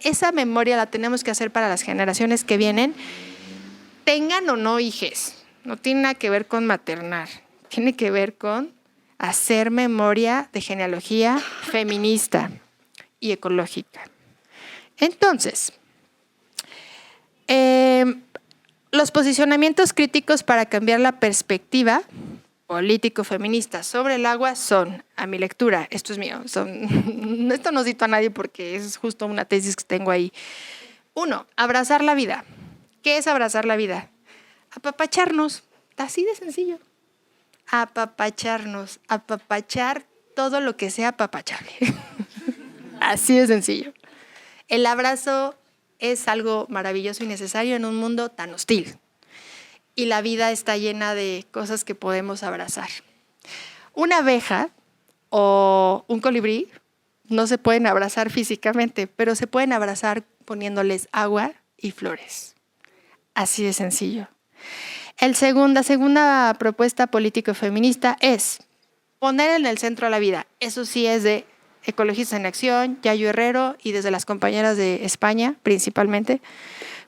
esa memoria la tenemos que hacer para las generaciones que vienen, tengan o no hijes. No tiene nada que ver con maternar, tiene que ver con hacer memoria de genealogía feminista y ecológica. Entonces, los posicionamientos críticos para cambiar la perspectiva político-feminista sobre el agua son, a mi lectura, esto es mío, esto no cito a nadie porque es justo una tesis que tengo ahí. 1, abrazar la vida. ¿Qué es abrazar la vida? Apapacharnos, así de sencillo. Apapacharnos, apapachar todo lo que sea apapachable. Así de sencillo. El abrazo es algo maravilloso y necesario en un mundo tan hostil. Y la vida está llena de cosas que podemos abrazar. Una abeja o un colibrí no se pueden abrazar físicamente, pero se pueden abrazar poniéndoles agua y flores. Así de sencillo. La segunda propuesta político-feminista es poner en el centro a la vida. Eso sí es de Ecologistas en Acción, Yayo Herrero y desde las compañeras de España principalmente.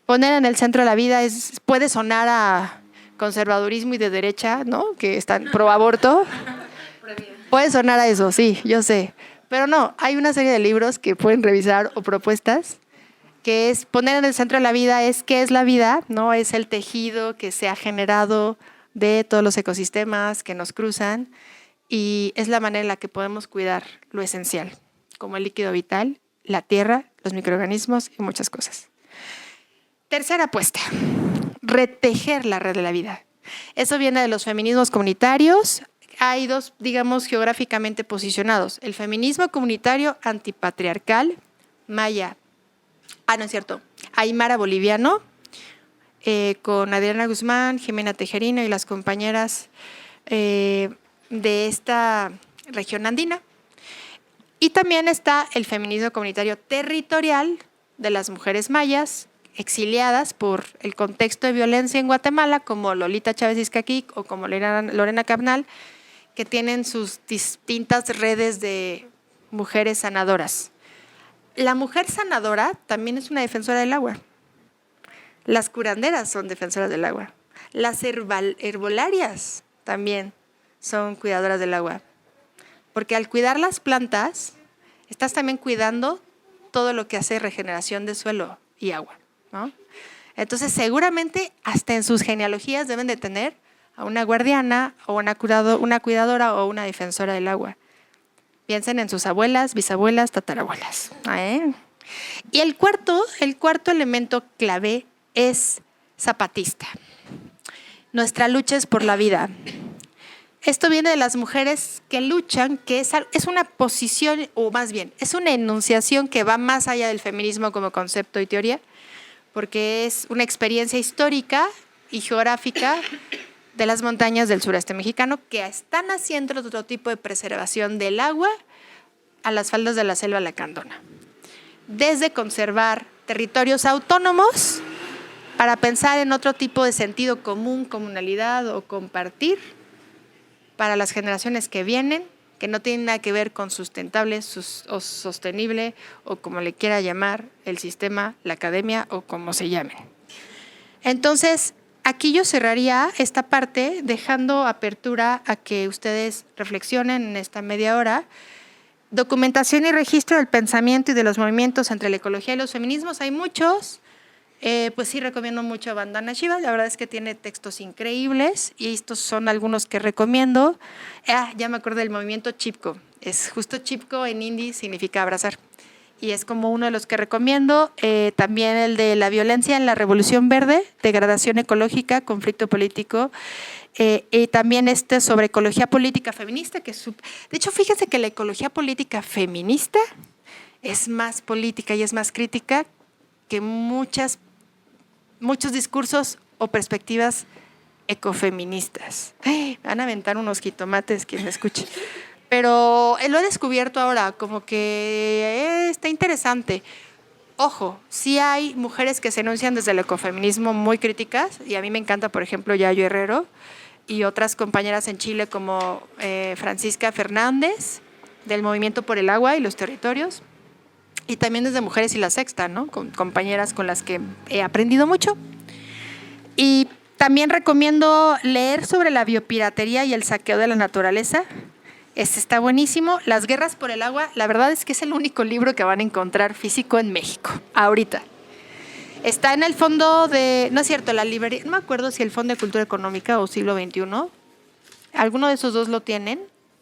Poner en el centro a la vida puede sonar a conservadurismo y de derecha, ¿no? Que están pro aborto. Puede sonar a eso, sí, yo sé. Pero no, hay una serie de libros que pueden revisar o propuestas que es poner en el centro de la vida, es qué es la vida, ¿no? Es el tejido que se ha generado de todos los ecosistemas que nos cruzan y es la manera en la que podemos cuidar lo esencial, como el líquido vital, la tierra, los microorganismos y muchas cosas. Tercera apuesta, retejer la red de la vida. Eso viene de los feminismos comunitarios. Hay 2, digamos, geográficamente posicionados. El feminismo comunitario antipatriarcal, Maya, no es cierto, Aymara boliviano, con Adriana Guzmán, Jimena Tejerino y las compañeras de esta región andina. Y también está el feminismo comunitario territorial de las mujeres mayas exiliadas por el contexto de violencia en Guatemala, como Lolita Chávez Izcaquic o como Lorena Cabnal, que tienen sus distintas redes de mujeres sanadoras. La mujer sanadora también es una defensora del agua. Las curanderas son defensoras del agua. Las herbolarias también son cuidadoras del agua. Porque al cuidar las plantas, estás también cuidando todo lo que hace regeneración de suelo y agua, ¿no? Entonces, seguramente hasta en sus genealogías deben de tener a una guardiana o una cuidadora o una defensora del agua. Piensen en sus abuelas, bisabuelas, tatarabuelas. Y el cuarto elemento clave es zapatista. Nuestra lucha es por la vida. Esto viene de las mujeres que luchan, que es una posición, o más bien, es una enunciación que va más allá del feminismo como concepto y teoría, porque es una experiencia histórica y geográfica de las montañas del sureste mexicano que están haciendo otro tipo de preservación del agua a las faldas de la selva lacandona. Desde conservar territorios autónomos para pensar en otro tipo de sentido común, comunalidad o compartir para las generaciones que vienen, que no tienen nada que ver con sustentable o sostenible o como le quiera llamar el sistema, la academia o como se llame. Entonces, aquí yo cerraría esta parte dejando apertura a que ustedes reflexionen en esta media hora. Documentación y registro del pensamiento y de los movimientos entre la ecología y los feminismos. Hay muchos. Pues sí, recomiendo mucho Vandana Shiva. La verdad es que tiene textos increíbles y estos son algunos que recomiendo. Ya me acordé del movimiento Chipko. Es justo Chipko en hindi significa abrazar. Y es como uno de los que recomiendo. También el de la violencia en la Revolución Verde, degradación ecológica, conflicto político. Y también sobre ecología política feminista. De hecho, fíjense que la ecología política feminista es más política y es más crítica que muchos discursos o perspectivas ecofeministas. Van a aventar unos jitomates quien me escuche. Pero lo he descubierto ahora, como que está interesante. Ojo, sí hay mujeres que se enuncian desde el ecofeminismo muy críticas, y a mí me encanta, por ejemplo, Yayo Herrero y otras compañeras en Chile como Francisca Fernández, del Movimiento por el Agua y los Territorios, y también desde Mujeres y la Sexta, ¿no? Con compañeras con las que he aprendido mucho. Y también recomiendo leer sobre la biopiratería y el saqueo de la naturaleza. Está buenísimo. Las guerras por el agua, la verdad es que es el único libro que van a encontrar físico en México, ahorita. Está en el fondo no es cierto, la librería, no me acuerdo si el Fondo de Cultura Económica o Siglo XXI, alguno de esos dos lo tienen.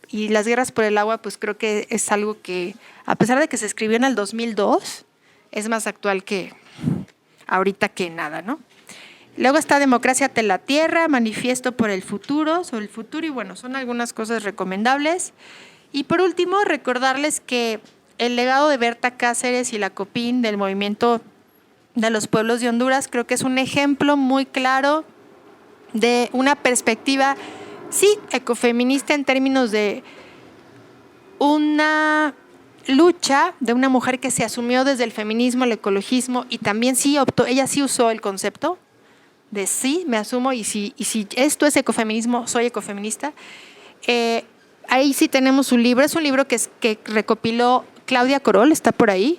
Y las guerras por el agua, pues creo que es algo que, a pesar de que se escribió en el 2002, es más actual que ahorita que nada, ¿no? Luego está Democracia ante la Tierra, Manifiesto por el Futuro, sobre el futuro, y bueno, son algunas cosas recomendables. Y por último, recordarles que el legado de Berta Cáceres y la COPIN del movimiento de los pueblos de Honduras, creo que es un ejemplo muy claro de una perspectiva, sí, ecofeminista en términos de una lucha de una mujer que se asumió desde el feminismo, el ecologismo, y también sí optó, ella sí usó el concepto de sí, me asumo, y si esto es ecofeminismo, soy ecofeminista. Ahí sí tenemos un libro, es un libro que recopiló Claudia Corol, está por ahí.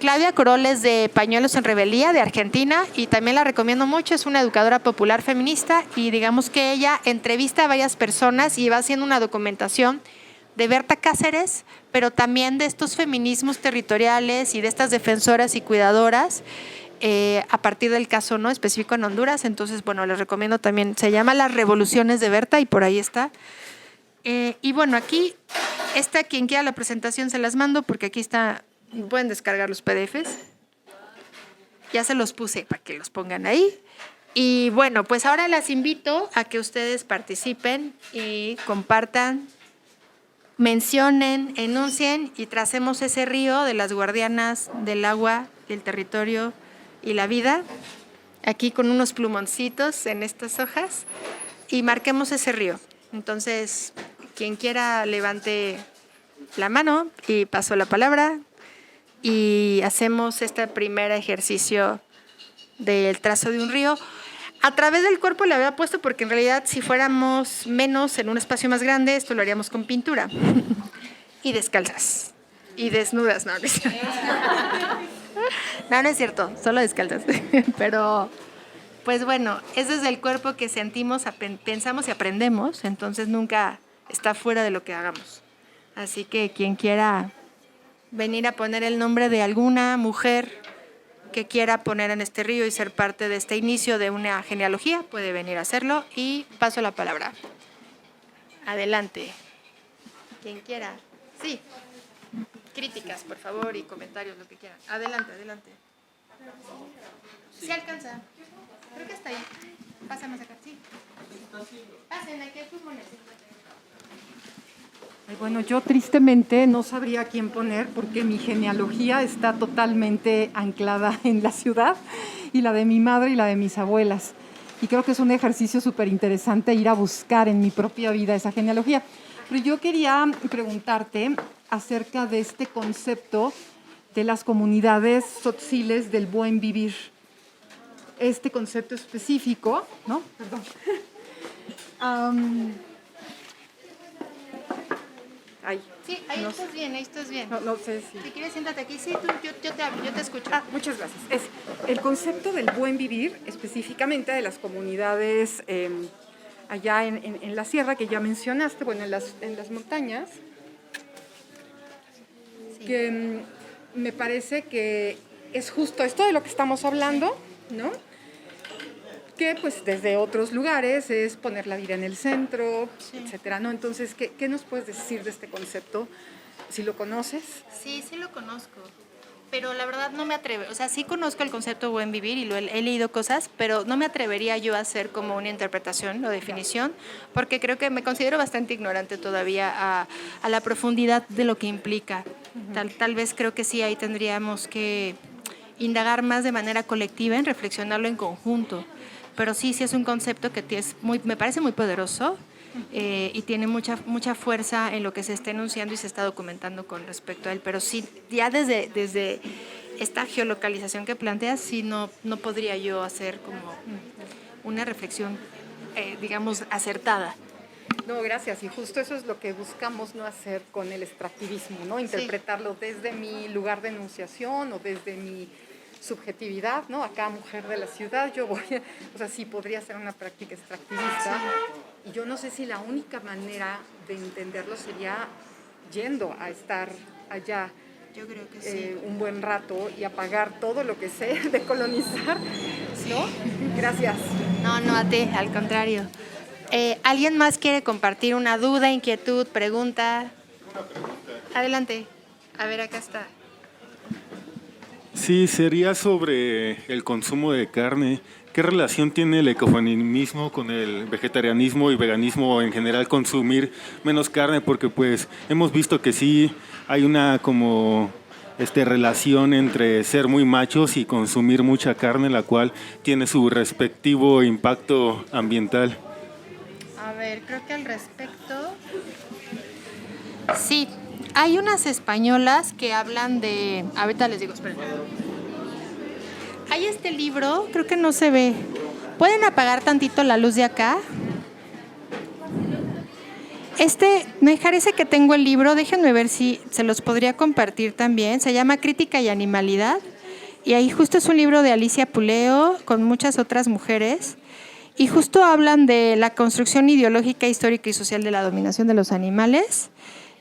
Claudia Corol es de Pañuelos en Rebeldía, de Argentina, y también la recomiendo mucho, es una educadora popular feminista, y digamos que ella entrevista a varias personas y va haciendo una documentación de Berta Cáceres, pero también de estos feminismos territoriales y de estas defensoras y cuidadoras, a partir del caso no específico en Honduras. Entonces, bueno, les recomiendo también, se llama Las Revoluciones de Berta, y por ahí está. Y bueno, aquí, quien quiera la presentación se las mando, porque aquí está, pueden descargar los PDFs. Ya se los puse para que los pongan ahí. Y bueno, pues ahora las invito a que ustedes participen y compartan, mencionen, enuncien y tracemos ese río de las guardianas del agua, del territorio y la vida aquí con unos plumoncitos en estas hojas y marquemos ese río. Entonces, quien quiera levante la mano y paso la palabra y hacemos este primer ejercicio del trazo de un río. A través del cuerpo le había puesto porque en realidad si fuéramos menos en un espacio más grande, esto lo haríamos con pintura. Y descalzas. Y desnudas, no, no es cierto. No es cierto, solo descalzas. Pero, pues bueno, es desde el cuerpo que sentimos, pensamos y aprendemos, entonces nunca está fuera de lo que hagamos. Así que quien quiera venir a poner el nombre de alguna mujer que quiera poner en este río y ser parte de este inicio de una genealogía, puede venir a hacerlo y paso la palabra. Adelante. Quien quiera. Sí. Críticas, por favor, y comentarios, lo que quieran. Adelante, adelante. ¿Sí alcanza? Creo que está ahí. Pasa más acá, sí. Pasen, aquí hay pulmones. Bueno, yo tristemente no sabría quién poner porque mi genealogía está totalmente anclada en la ciudad y la de mi madre y la de mis abuelas. Y creo que es un ejercicio súper interesante ir a buscar en mi propia vida esa genealogía. Pero yo quería preguntarte acerca de este concepto de las comunidades tzotziles del buen vivir. Este concepto específico, ¿no? Perdón. Sí, ahí no, estás bien, ahí estás bien. No sé si... Si quieres, siéntate aquí. Sí, yo te escucho. Muchas gracias. Es el concepto del buen vivir, específicamente de las comunidades allá en la sierra que ya mencionaste, bueno, en las montañas, sí. Que me parece que es justo esto de lo que estamos hablando, ¿no? Que pues desde otros lugares es poner la vida en el centro, sí. Etcétera, ¿no? Entonces, ¿qué nos puedes decir de este concepto? ¿Si lo conoces? Sí lo conozco, pero la verdad no me atrevo. O sea, sí conozco el concepto buen vivir y he leído cosas, pero no me atrevería yo a hacer como una interpretación o definición, porque creo que me considero bastante ignorante todavía a la profundidad de lo que implica. Uh-huh. Tal vez creo que sí, ahí tendríamos que indagar más de manera colectiva, en reflexionarlo en conjunto. Pero sí es un concepto que me parece muy poderoso y tiene mucha fuerza en lo que se está enunciando y se está documentando con respecto a él. Pero sí, ya desde esta geolocalización que planteas, sí no podría yo hacer como una reflexión, digamos, acertada. No, gracias. Y justo eso es lo que buscamos no hacer con el extractivismo, ¿no? Interpretarlo desde mi lugar de enunciación o desde mi subjetividad, ¿no? Acá, mujer de la ciudad, yo voy, o sea, sí podría ser una práctica extractivista. Sí. Y yo no sé si la única manera de entenderlo sería yendo a estar allá. Yo creo que sí. Un buen rato y apagar todo lo que sé de colonizar, ¿no? Gracias. No, a ti, al contrario. ¿Alguien más quiere compartir una duda, inquietud, pregunta? Una pregunta. Adelante. A ver, acá está. Sí, sería sobre el consumo de carne. ¿Qué relación tiene el ecofeminismo con el vegetarianismo y veganismo en general, consumir menos carne? Porque pues hemos visto que sí hay una como relación entre ser muy machos y consumir mucha carne, la cual tiene su respectivo impacto ambiental. A ver, creo que al respecto... Sí. Hay unas españolas que hablan de... Ahorita les digo, esperen. Hay este libro, creo que no se ve. ¿Pueden apagar tantito la luz de acá? Me parece que tengo el libro, déjenme ver si se los podría compartir también. Se llama Crítica y Animalidad. Y ahí justo es un libro de Alicia Puleo con muchas otras mujeres. Y justo hablan de la construcción ideológica, histórica y social de la dominación de los animales.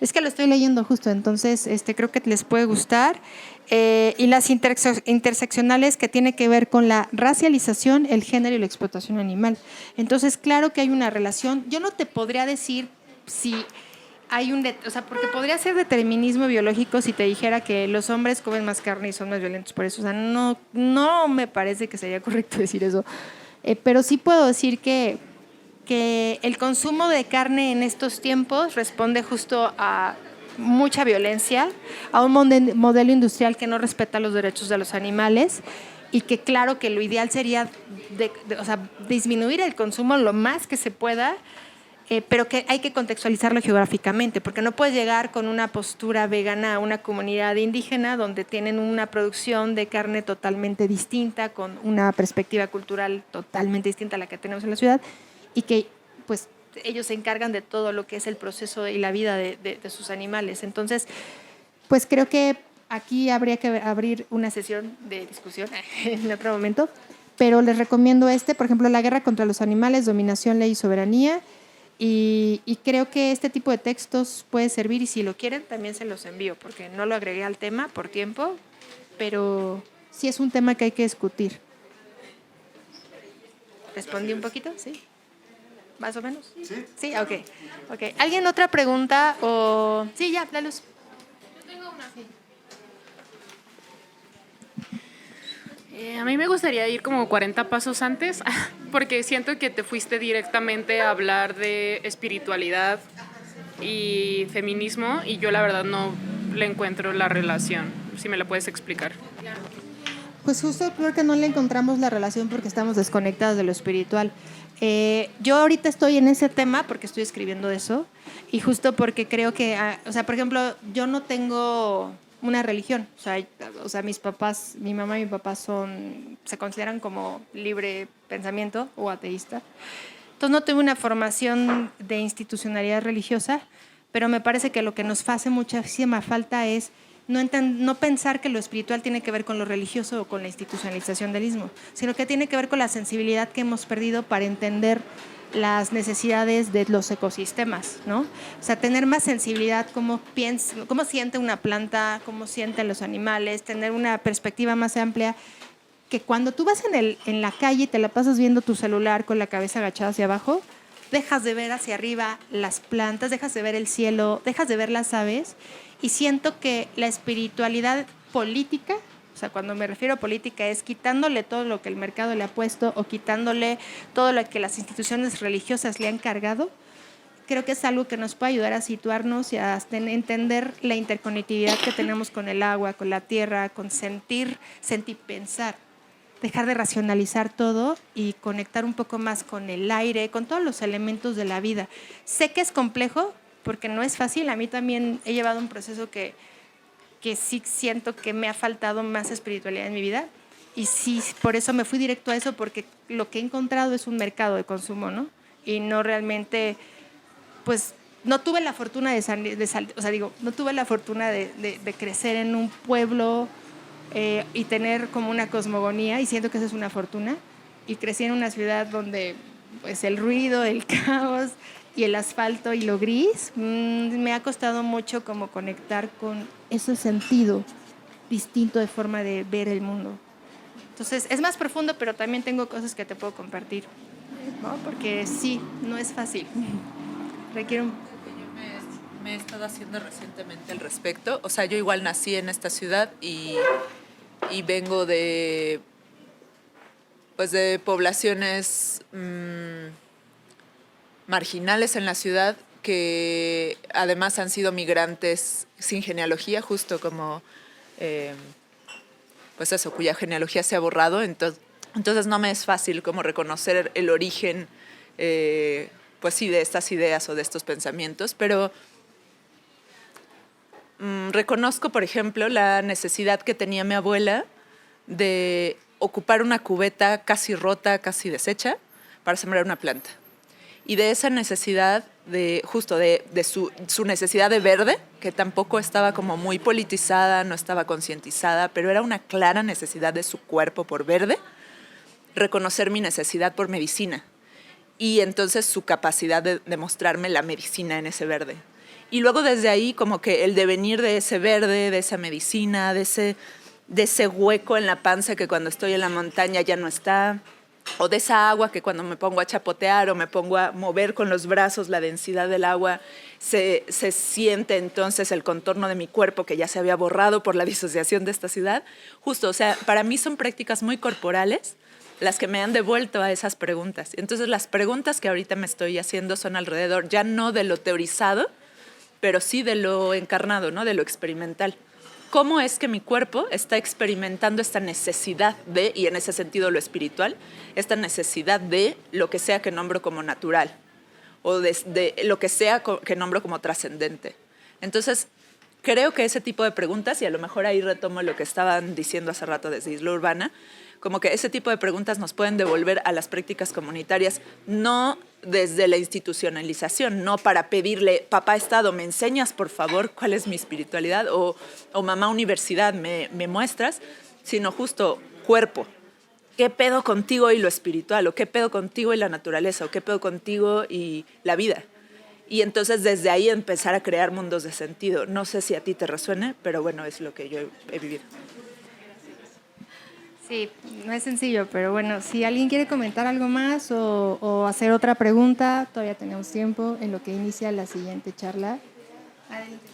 Es que lo estoy leyendo justo, entonces creo que les puede gustar. Y las interseccionales que tiene que ver con la racialización, el género y la explotación animal. Entonces, claro que hay una relación. Yo no te podría decir si hay porque podría ser determinismo biológico si te dijera que los hombres comen más carne y son más violentos por eso. O sea, no me parece que sería correcto decir eso. Pero sí puedo decir que el consumo de carne en estos tiempos responde justo a mucha violencia, a un modelo industrial que no respeta los derechos de los animales y que claro que lo ideal sería o sea, disminuir el consumo lo más que se pueda, pero que hay que contextualizarlo geográficamente, porque no puedes llegar con una postura vegana a una comunidad indígena donde tienen una producción de carne totalmente distinta, con una perspectiva cultural totalmente distinta a la que tenemos en la ciudad, y que pues ellos se encargan de todo lo que es el proceso y la vida de sus animales. Entonces, pues creo que aquí habría que abrir una sesión de discusión en otro momento, pero les recomiendo por ejemplo, La guerra contra los animales, dominación, ley y soberanía. Y creo que este tipo de textos puede servir, y si lo quieren también se los envío, porque no lo agregué al tema por tiempo, pero sí es un tema que hay que discutir. ¿Respondí un poquito? ¿Sí? ¿Más o menos? Sí. Sí, ok. ¿Alguien otra pregunta? O... Sí, ya, la luz. Yo tengo una. Sí. A mí me gustaría ir como 40 pasos antes, porque siento que te fuiste directamente a hablar de espiritualidad y feminismo, y yo la verdad no le encuentro la relación. Si me la puedes explicar. Pues justo creo que no le encontramos la relación porque estamos desconectados de lo espiritual. Yo ahorita estoy en ese tema porque estoy escribiendo eso, y justo porque creo que, o sea, por ejemplo, yo no tengo una religión, o sea, mis papás, mi mamá y mi papá se consideran como libre pensamiento o ateísta. Entonces no tuve una formación de institucionalidad religiosa, pero me parece que lo que nos hace muchísima falta es no pensar que lo espiritual tiene que ver con lo religioso o con la institucionalización del ismo, sino que tiene que ver con la sensibilidad que hemos perdido para entender las necesidades de los ecosistemas, ¿no? O sea, tener más sensibilidad, cómo siente una planta, cómo sienten los animales, tener una perspectiva más amplia, que cuando tú vas en la calle y te la pasas viendo tu celular con la cabeza agachada hacia abajo, dejas de ver hacia arriba las plantas, dejas de ver el cielo, dejas de ver las aves, y siento que la espiritualidad política, o sea, cuando me refiero a política, es quitándole todo lo que el mercado le ha puesto o quitándole todo lo que las instituciones religiosas le han cargado. Creo que es algo que nos puede ayudar a situarnos y a entender la interconectividad que tenemos con el agua, con la tierra, con sentir, pensar. Dejar de racionalizar todo y conectar un poco más con el aire, con todos los elementos de la vida. Sé que es complejo porque no es fácil. A mí también he llevado un proceso que sí siento que me ha faltado más espiritualidad en mi vida, y sí, por eso me fui directo a eso, porque lo que he encontrado es un mercado de consumo, ¿no? Y no realmente, pues, no tuve la fortuna no tuve la fortuna de crecer en un pueblo y tener como una cosmogonía, y siento que esa es una fortuna, y crecí en una ciudad donde pues el ruido, el caos y el asfalto y lo gris, me ha costado mucho como conectar con ese sentido distinto de forma de ver el mundo. Entonces es más profundo, pero también tengo cosas que te puedo compartir, ¿no? Porque sí, no es fácil. Requiere un... Me he estado haciendo recientemente al respecto. O sea, yo igual nací en esta ciudad y vengo de poblaciones marginales en la ciudad, que además han sido migrantes sin genealogía, justo como pues eso, cuya genealogía se ha borrado. Entonces no me es fácil como reconocer el origen pues sí, de estas ideas o de estos pensamientos, pero reconozco, por ejemplo, la necesidad que tenía mi abuela de ocupar una cubeta casi rota, casi deshecha, para sembrar una planta. Y de esa necesidad, de su necesidad de verde, que tampoco estaba como muy politizada, no estaba concientizada, pero era una clara necesidad de su cuerpo por verde, reconocer mi necesidad por medicina. Y entonces su capacidad de mostrarme la medicina en ese verde. Y luego desde ahí como que el devenir de ese verde, de esa medicina, de ese hueco en la panza que cuando estoy en la montaña ya no está, o de esa agua que cuando me pongo a chapotear o me pongo a mover con los brazos la densidad del agua, se siente entonces el contorno de mi cuerpo que ya se había borrado por la disociación de esta ciudad. Justo, o sea, para mí son prácticas muy corporales las que me han devuelto a esas preguntas. Entonces las preguntas que ahorita me estoy haciendo son alrededor, ya no de lo teorizado, pero sí de lo encarnado, ¿no? De lo experimental. cómo es que mi cuerpo está experimentando esta necesidad de, y en ese sentido lo espiritual, esta necesidad de lo que sea que nombro como natural o de lo que sea que nombro como trascendente. Entonces, creo que ese tipo de preguntas, y a lo mejor ahí retomo lo que estaban diciendo hace rato desde Isla Urbana, como que ese tipo de preguntas nos pueden devolver a las prácticas comunitarias, no desde la institucionalización, no para pedirle, papá Estado, ¿me enseñas, por favor, cuál es mi espiritualidad? O mamá Universidad, ¿me muestras? Sino justo cuerpo. ¿Qué pedo contigo y lo espiritual? ¿O qué pedo contigo y la naturaleza? ¿O qué pedo contigo y la vida? Y entonces desde ahí empezar a crear mundos de sentido. No sé si a ti te resuene, pero bueno, es lo que yo he vivido. Sí, no es sencillo, pero bueno, si alguien quiere comentar algo más o hacer otra pregunta, todavía tenemos tiempo en lo que inicia la siguiente charla. Adelante.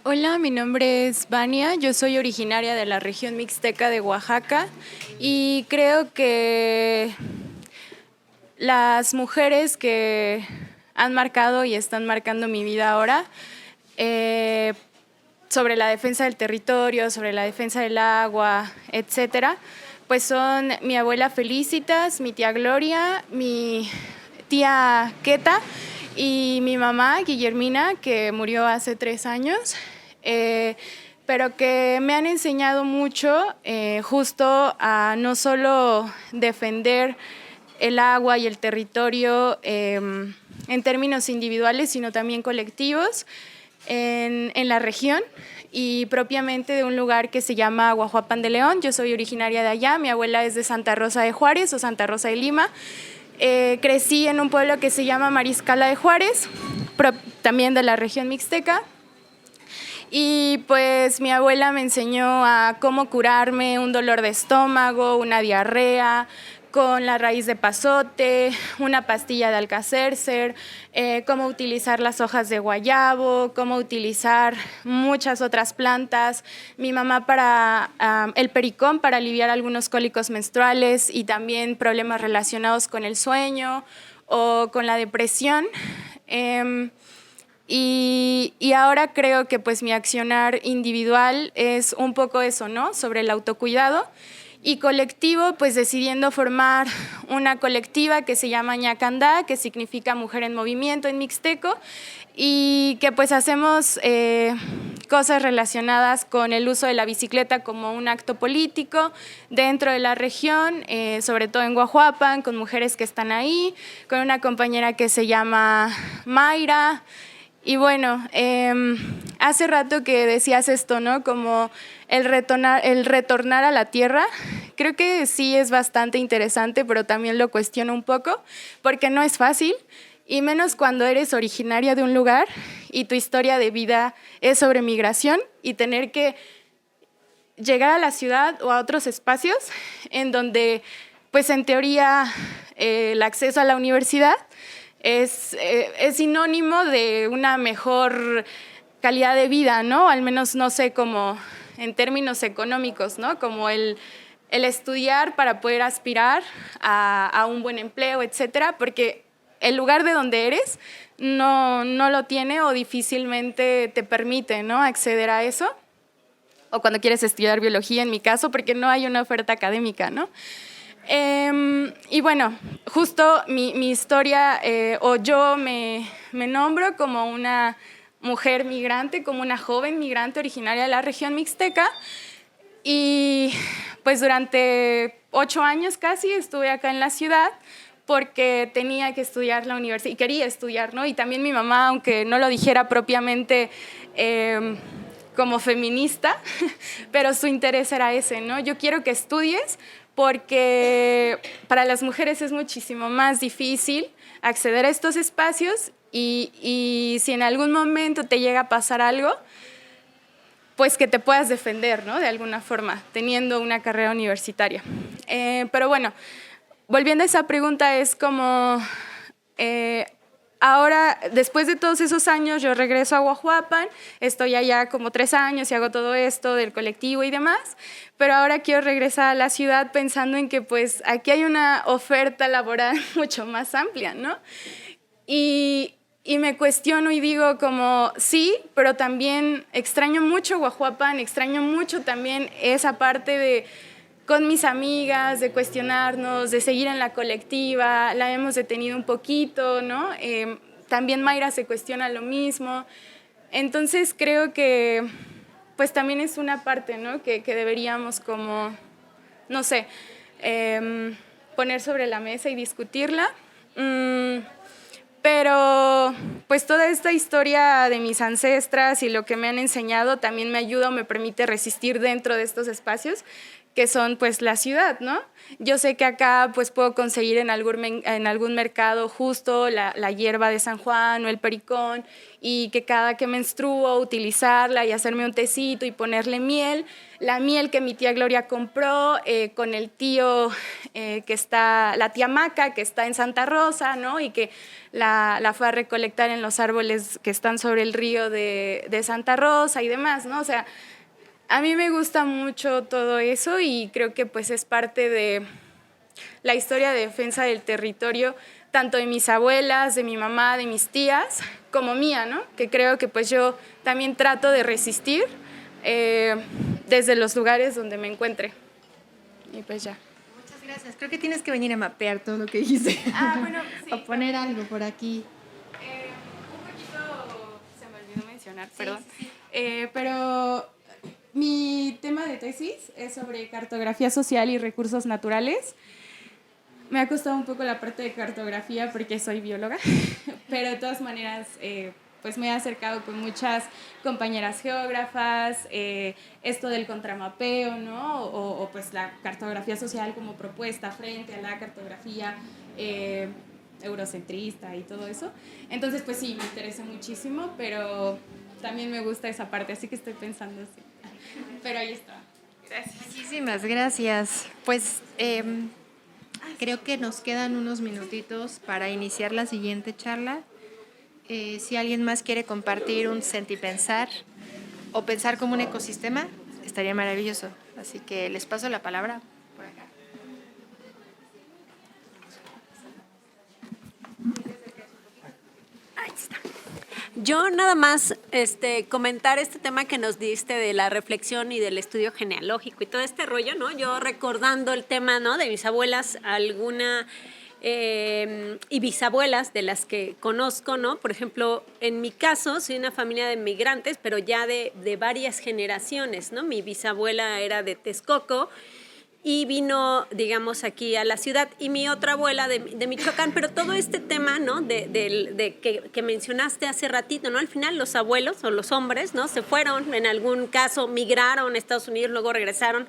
Hola, mi nombre es Vania, yo soy originaria de la región mixteca de Oaxaca y creo que las mujeres que han marcado y están marcando mi vida ahora, sobre la defensa del territorio, sobre la defensa del agua, etcétera, pues son mi abuela Felicitas, mi tía Gloria, mi tía Queta y mi mamá Guillermina, que murió hace 3 años, pero que me han enseñado mucho justo a no solo defender el agua y el territorio en términos individuales, sino también colectivos, en la región y propiamente de un lugar que se llama Guajuapan de León. Yo soy originaria de allá, mi abuela es de Santa Rosa de Juárez o Santa Rosa de Lima. Crecí en un pueblo que se llama Mariscala de Juárez, también de la región mixteca. Y pues mi abuela me enseñó a cómo curarme un dolor de estómago, una diarrea, con la raíz de pasote, una pastilla de Alka-Seltzer, cómo utilizar las hojas de guayabo, cómo utilizar muchas otras plantas. Mi mamá para el pericón para aliviar algunos cólicos menstruales y también problemas relacionados con el sueño o con la depresión. Y ahora creo que pues mi accionar individual es un poco eso, ¿no? Sobre el autocuidado. Y colectivo, pues decidiendo formar una colectiva que se llama Ñacandá, que significa Mujer en Movimiento en mixteco, y que pues hacemos cosas relacionadas con el uso de la bicicleta como un acto político dentro de la región, sobre todo en Guajuapan, con mujeres que están ahí, con una compañera que se llama Mayra. Y bueno, hace rato que decías esto, ¿no? Como el retornar a la tierra. Creo que sí es bastante interesante, pero también lo cuestiono un poco, porque no es fácil, y menos cuando eres originaria de un lugar y tu historia de vida es sobre migración y tener que llegar a la ciudad o a otros espacios en donde, pues en teoría, el acceso a la universidad es sinónimo de una mejor calidad de vida, ¿no? Al menos, no sé, como en términos económicos, ¿no? Como el estudiar para poder aspirar a un buen empleo, etcétera, porque el lugar de donde eres no lo tiene o difícilmente te permite, ¿no? Acceder a eso. O cuando quieres estudiar biología, en mi caso, porque no hay una oferta académica, ¿no? Y bueno, justo mi historia, o yo me nombro como una mujer migrante, como una joven migrante originaria de la región mixteca, y pues durante 8 años casi estuve acá en la ciudad porque tenía que estudiar la universidad y quería estudiar, ¿no? Y también mi mamá, aunque no lo dijera propiamente como feminista, pero su interés era ese, ¿no? Yo quiero que estudies porque para las mujeres es muchísimo más difícil acceder a estos espacios y si en algún momento te llega a pasar algo, pues que te puedas defender, ¿no? De alguna forma, teniendo una carrera universitaria. Pero bueno, volviendo a esa pregunta, es como ahora, después de todos esos años, yo regreso a Guajuapan, estoy allá como 3 años y hago todo esto del colectivo y demás, pero ahora quiero regresar a la ciudad pensando en que pues aquí hay una oferta laboral mucho más amplia, ¿no? Y y me cuestiono y digo como, sí, pero también extraño mucho Guajuapan, extraño mucho también esa parte de con mis amigas, de cuestionarnos, de seguir en la colectiva, la hemos detenido un poquito, ¿no? También Mayra se cuestiona lo mismo. Entonces creo que pues también es una parte, ¿no? que deberíamos como, no sé, poner sobre la mesa y discutirla. Pero pues toda esta historia de mis ancestras y lo que me han enseñado también me ayuda o me permite resistir dentro de estos espacios que son pues la ciudad, ¿no? Yo sé que acá pues puedo conseguir en algún mercado justo la hierba de San Juan o el pericón y que cada que menstruo utilizarla y hacerme un tecito y ponerle miel, la miel que mi tía Gloria compró con el tío que está, la tía Maca que está en Santa Rosa, ¿no? Y que la fue a recolectar en los árboles que están sobre el río de Santa Rosa y demás, ¿no? O sea, a mí me gusta mucho todo eso y creo que pues es parte de la historia de defensa del territorio, tanto de mis abuelas, de mi mamá, de mis tías, como mía, ¿no? Que creo que pues yo también trato de resistir desde los lugares donde me encuentre. Y pues ya. Muchas gracias. Creo que tienes que venir a mapear todo lo que dijiste. Bueno, sí. O poner algo por aquí. Un poquito se me olvidó mencionar, perdón. Pero mi tema de tesis es sobre cartografía social y recursos naturales. Me ha costado un poco la parte de cartografía porque soy bióloga, pero de todas maneras pues me he acercado con muchas compañeras geógrafas, esto del contramapeo, ¿no? O pues la cartografía social como propuesta frente a la cartografía eurocentrista y todo eso. Entonces pues sí, me interesa muchísimo, pero también me gusta esa parte, así que estoy pensando así. Pero ahí está. Gracias. Muchísimas gracias. Pues creo que nos quedan unos minutitos para iniciar la siguiente charla. Si alguien más quiere compartir un sentipensar o pensar como un ecosistema, estaría maravilloso. Así que les paso la palabra por acá. Ahí está. Yo nada más comentar este tema que nos diste de la reflexión y del estudio genealógico y todo este rollo, ¿no? Yo recordando el tema, ¿no? De mis abuelas, y bisabuelas de las que conozco, ¿no? Por ejemplo, en mi caso, soy una familia de migrantes, pero ya de varias generaciones, ¿no? Mi bisabuela era de Texcoco y vino, digamos, aquí a la ciudad, y mi otra abuela de Michoacán, pero todo este tema, ¿no? Que mencionaste hace ratito, ¿no? Al final los abuelos o los hombres, ¿no? Se fueron, en algún caso migraron a Estados Unidos, luego regresaron,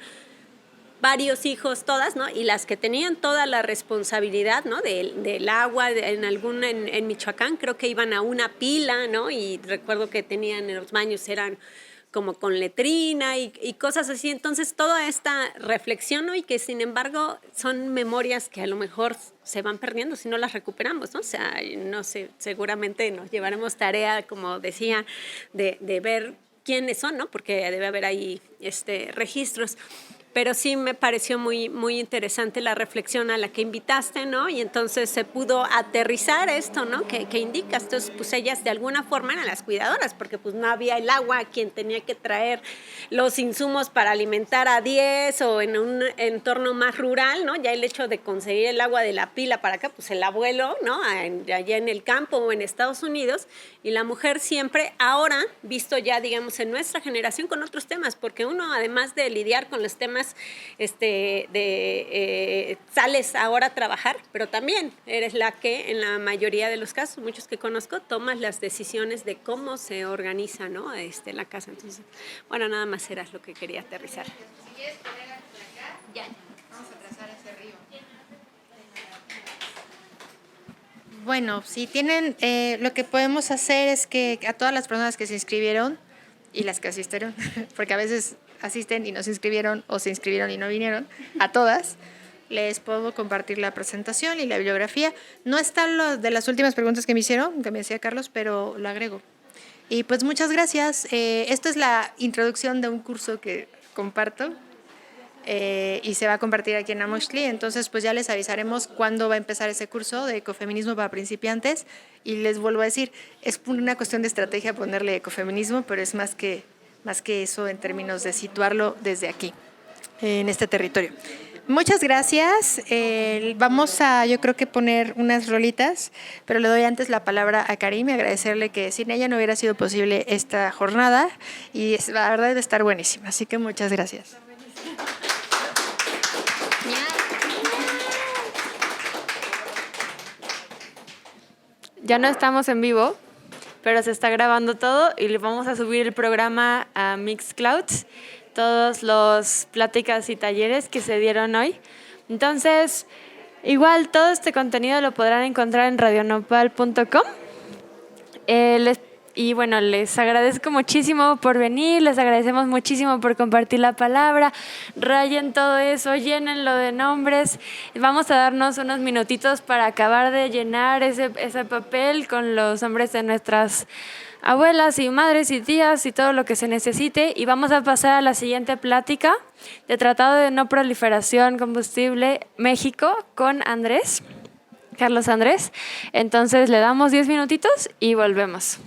varios hijos, todas, ¿no? Y las que tenían toda la responsabilidad, ¿no? Del agua, en Michoacán, creo que iban a una pila, ¿no? Y recuerdo que tenían en los baños, eran como con letrina y cosas así. Entonces, toda esta reflexión, ¿no? Y que, sin embargo, son memorias que a lo mejor se van perdiendo si no las recuperamos, ¿no? O sea, no sé, seguramente nos llevaremos tarea, como decía, de ver quiénes son, ¿no? Porque debe haber ahí registros. Pero sí me pareció muy, muy interesante la reflexión a la que invitaste, ¿no? Y entonces se pudo aterrizar esto, ¿no? Que indicas. Entonces, pues ellas de alguna forma eran las cuidadoras, porque pues no había el agua, quien tenía que traer los insumos para alimentar a 10 o en un entorno más rural, ¿no? Ya el hecho de conseguir el agua de la pila para acá, pues el abuelo, ¿no? Allá en el campo o en Estados Unidos, y la mujer siempre, ahora, visto ya, digamos, en nuestra generación con otros temas, porque uno, además de lidiar con los temas sales ahora a trabajar, pero también eres la que en la mayoría de los casos, muchos que conozco, tomas las decisiones de cómo se organiza, ¿no? La casa. Entonces, bueno, nada más era lo que quería aterrizar. Si quieres poner acá, ya. Vamos a trazar ese río. Bueno, si tienen, lo que podemos hacer es que a todas las personas que se inscribieron y las que asistieron, porque a veces asisten y no se inscribieron o se inscribieron y no vinieron, a todas, les puedo compartir la presentación y la bibliografía. No están lo de las últimas preguntas que me hicieron, que me decía Carlos, pero lo agrego. Y pues muchas gracias. Esta es la introducción de un curso que comparto. y se va a compartir aquí en Amoxtli. Entonces, pues ya les avisaremos cuándo va a empezar ese curso de ecofeminismo para principiantes. Y les vuelvo a decir, es una cuestión de estrategia ponerle ecofeminismo, pero es más que eso en términos de situarlo desde aquí, en este territorio. Muchas gracias. Vamos a, yo creo que poner unas rolitas, pero le doy antes la palabra a Karim y agradecerle que sin ella no hubiera sido posible esta jornada y la verdad debe estar buenísima. Así que muchas gracias. Ya no estamos en vivo, pero se está grabando todo y le vamos a subir el programa a Mixcloud, todos los pláticas y talleres que se dieron hoy. Entonces, igual todo este contenido lo podrán encontrar en radionopal.com. Y bueno, les agradezco muchísimo por venir, les agradecemos muchísimo por compartir la palabra. Rayen todo eso, llénenlo de nombres. Vamos a darnos unos minutitos para acabar de llenar ese papel con los nombres de nuestras abuelas y madres y tías y todo lo que se necesite. Y vamos a pasar a la siguiente plática de Tratado de No Proliferación Combustible México con Carlos Andrés. Entonces le damos 10 minutitos y volvemos.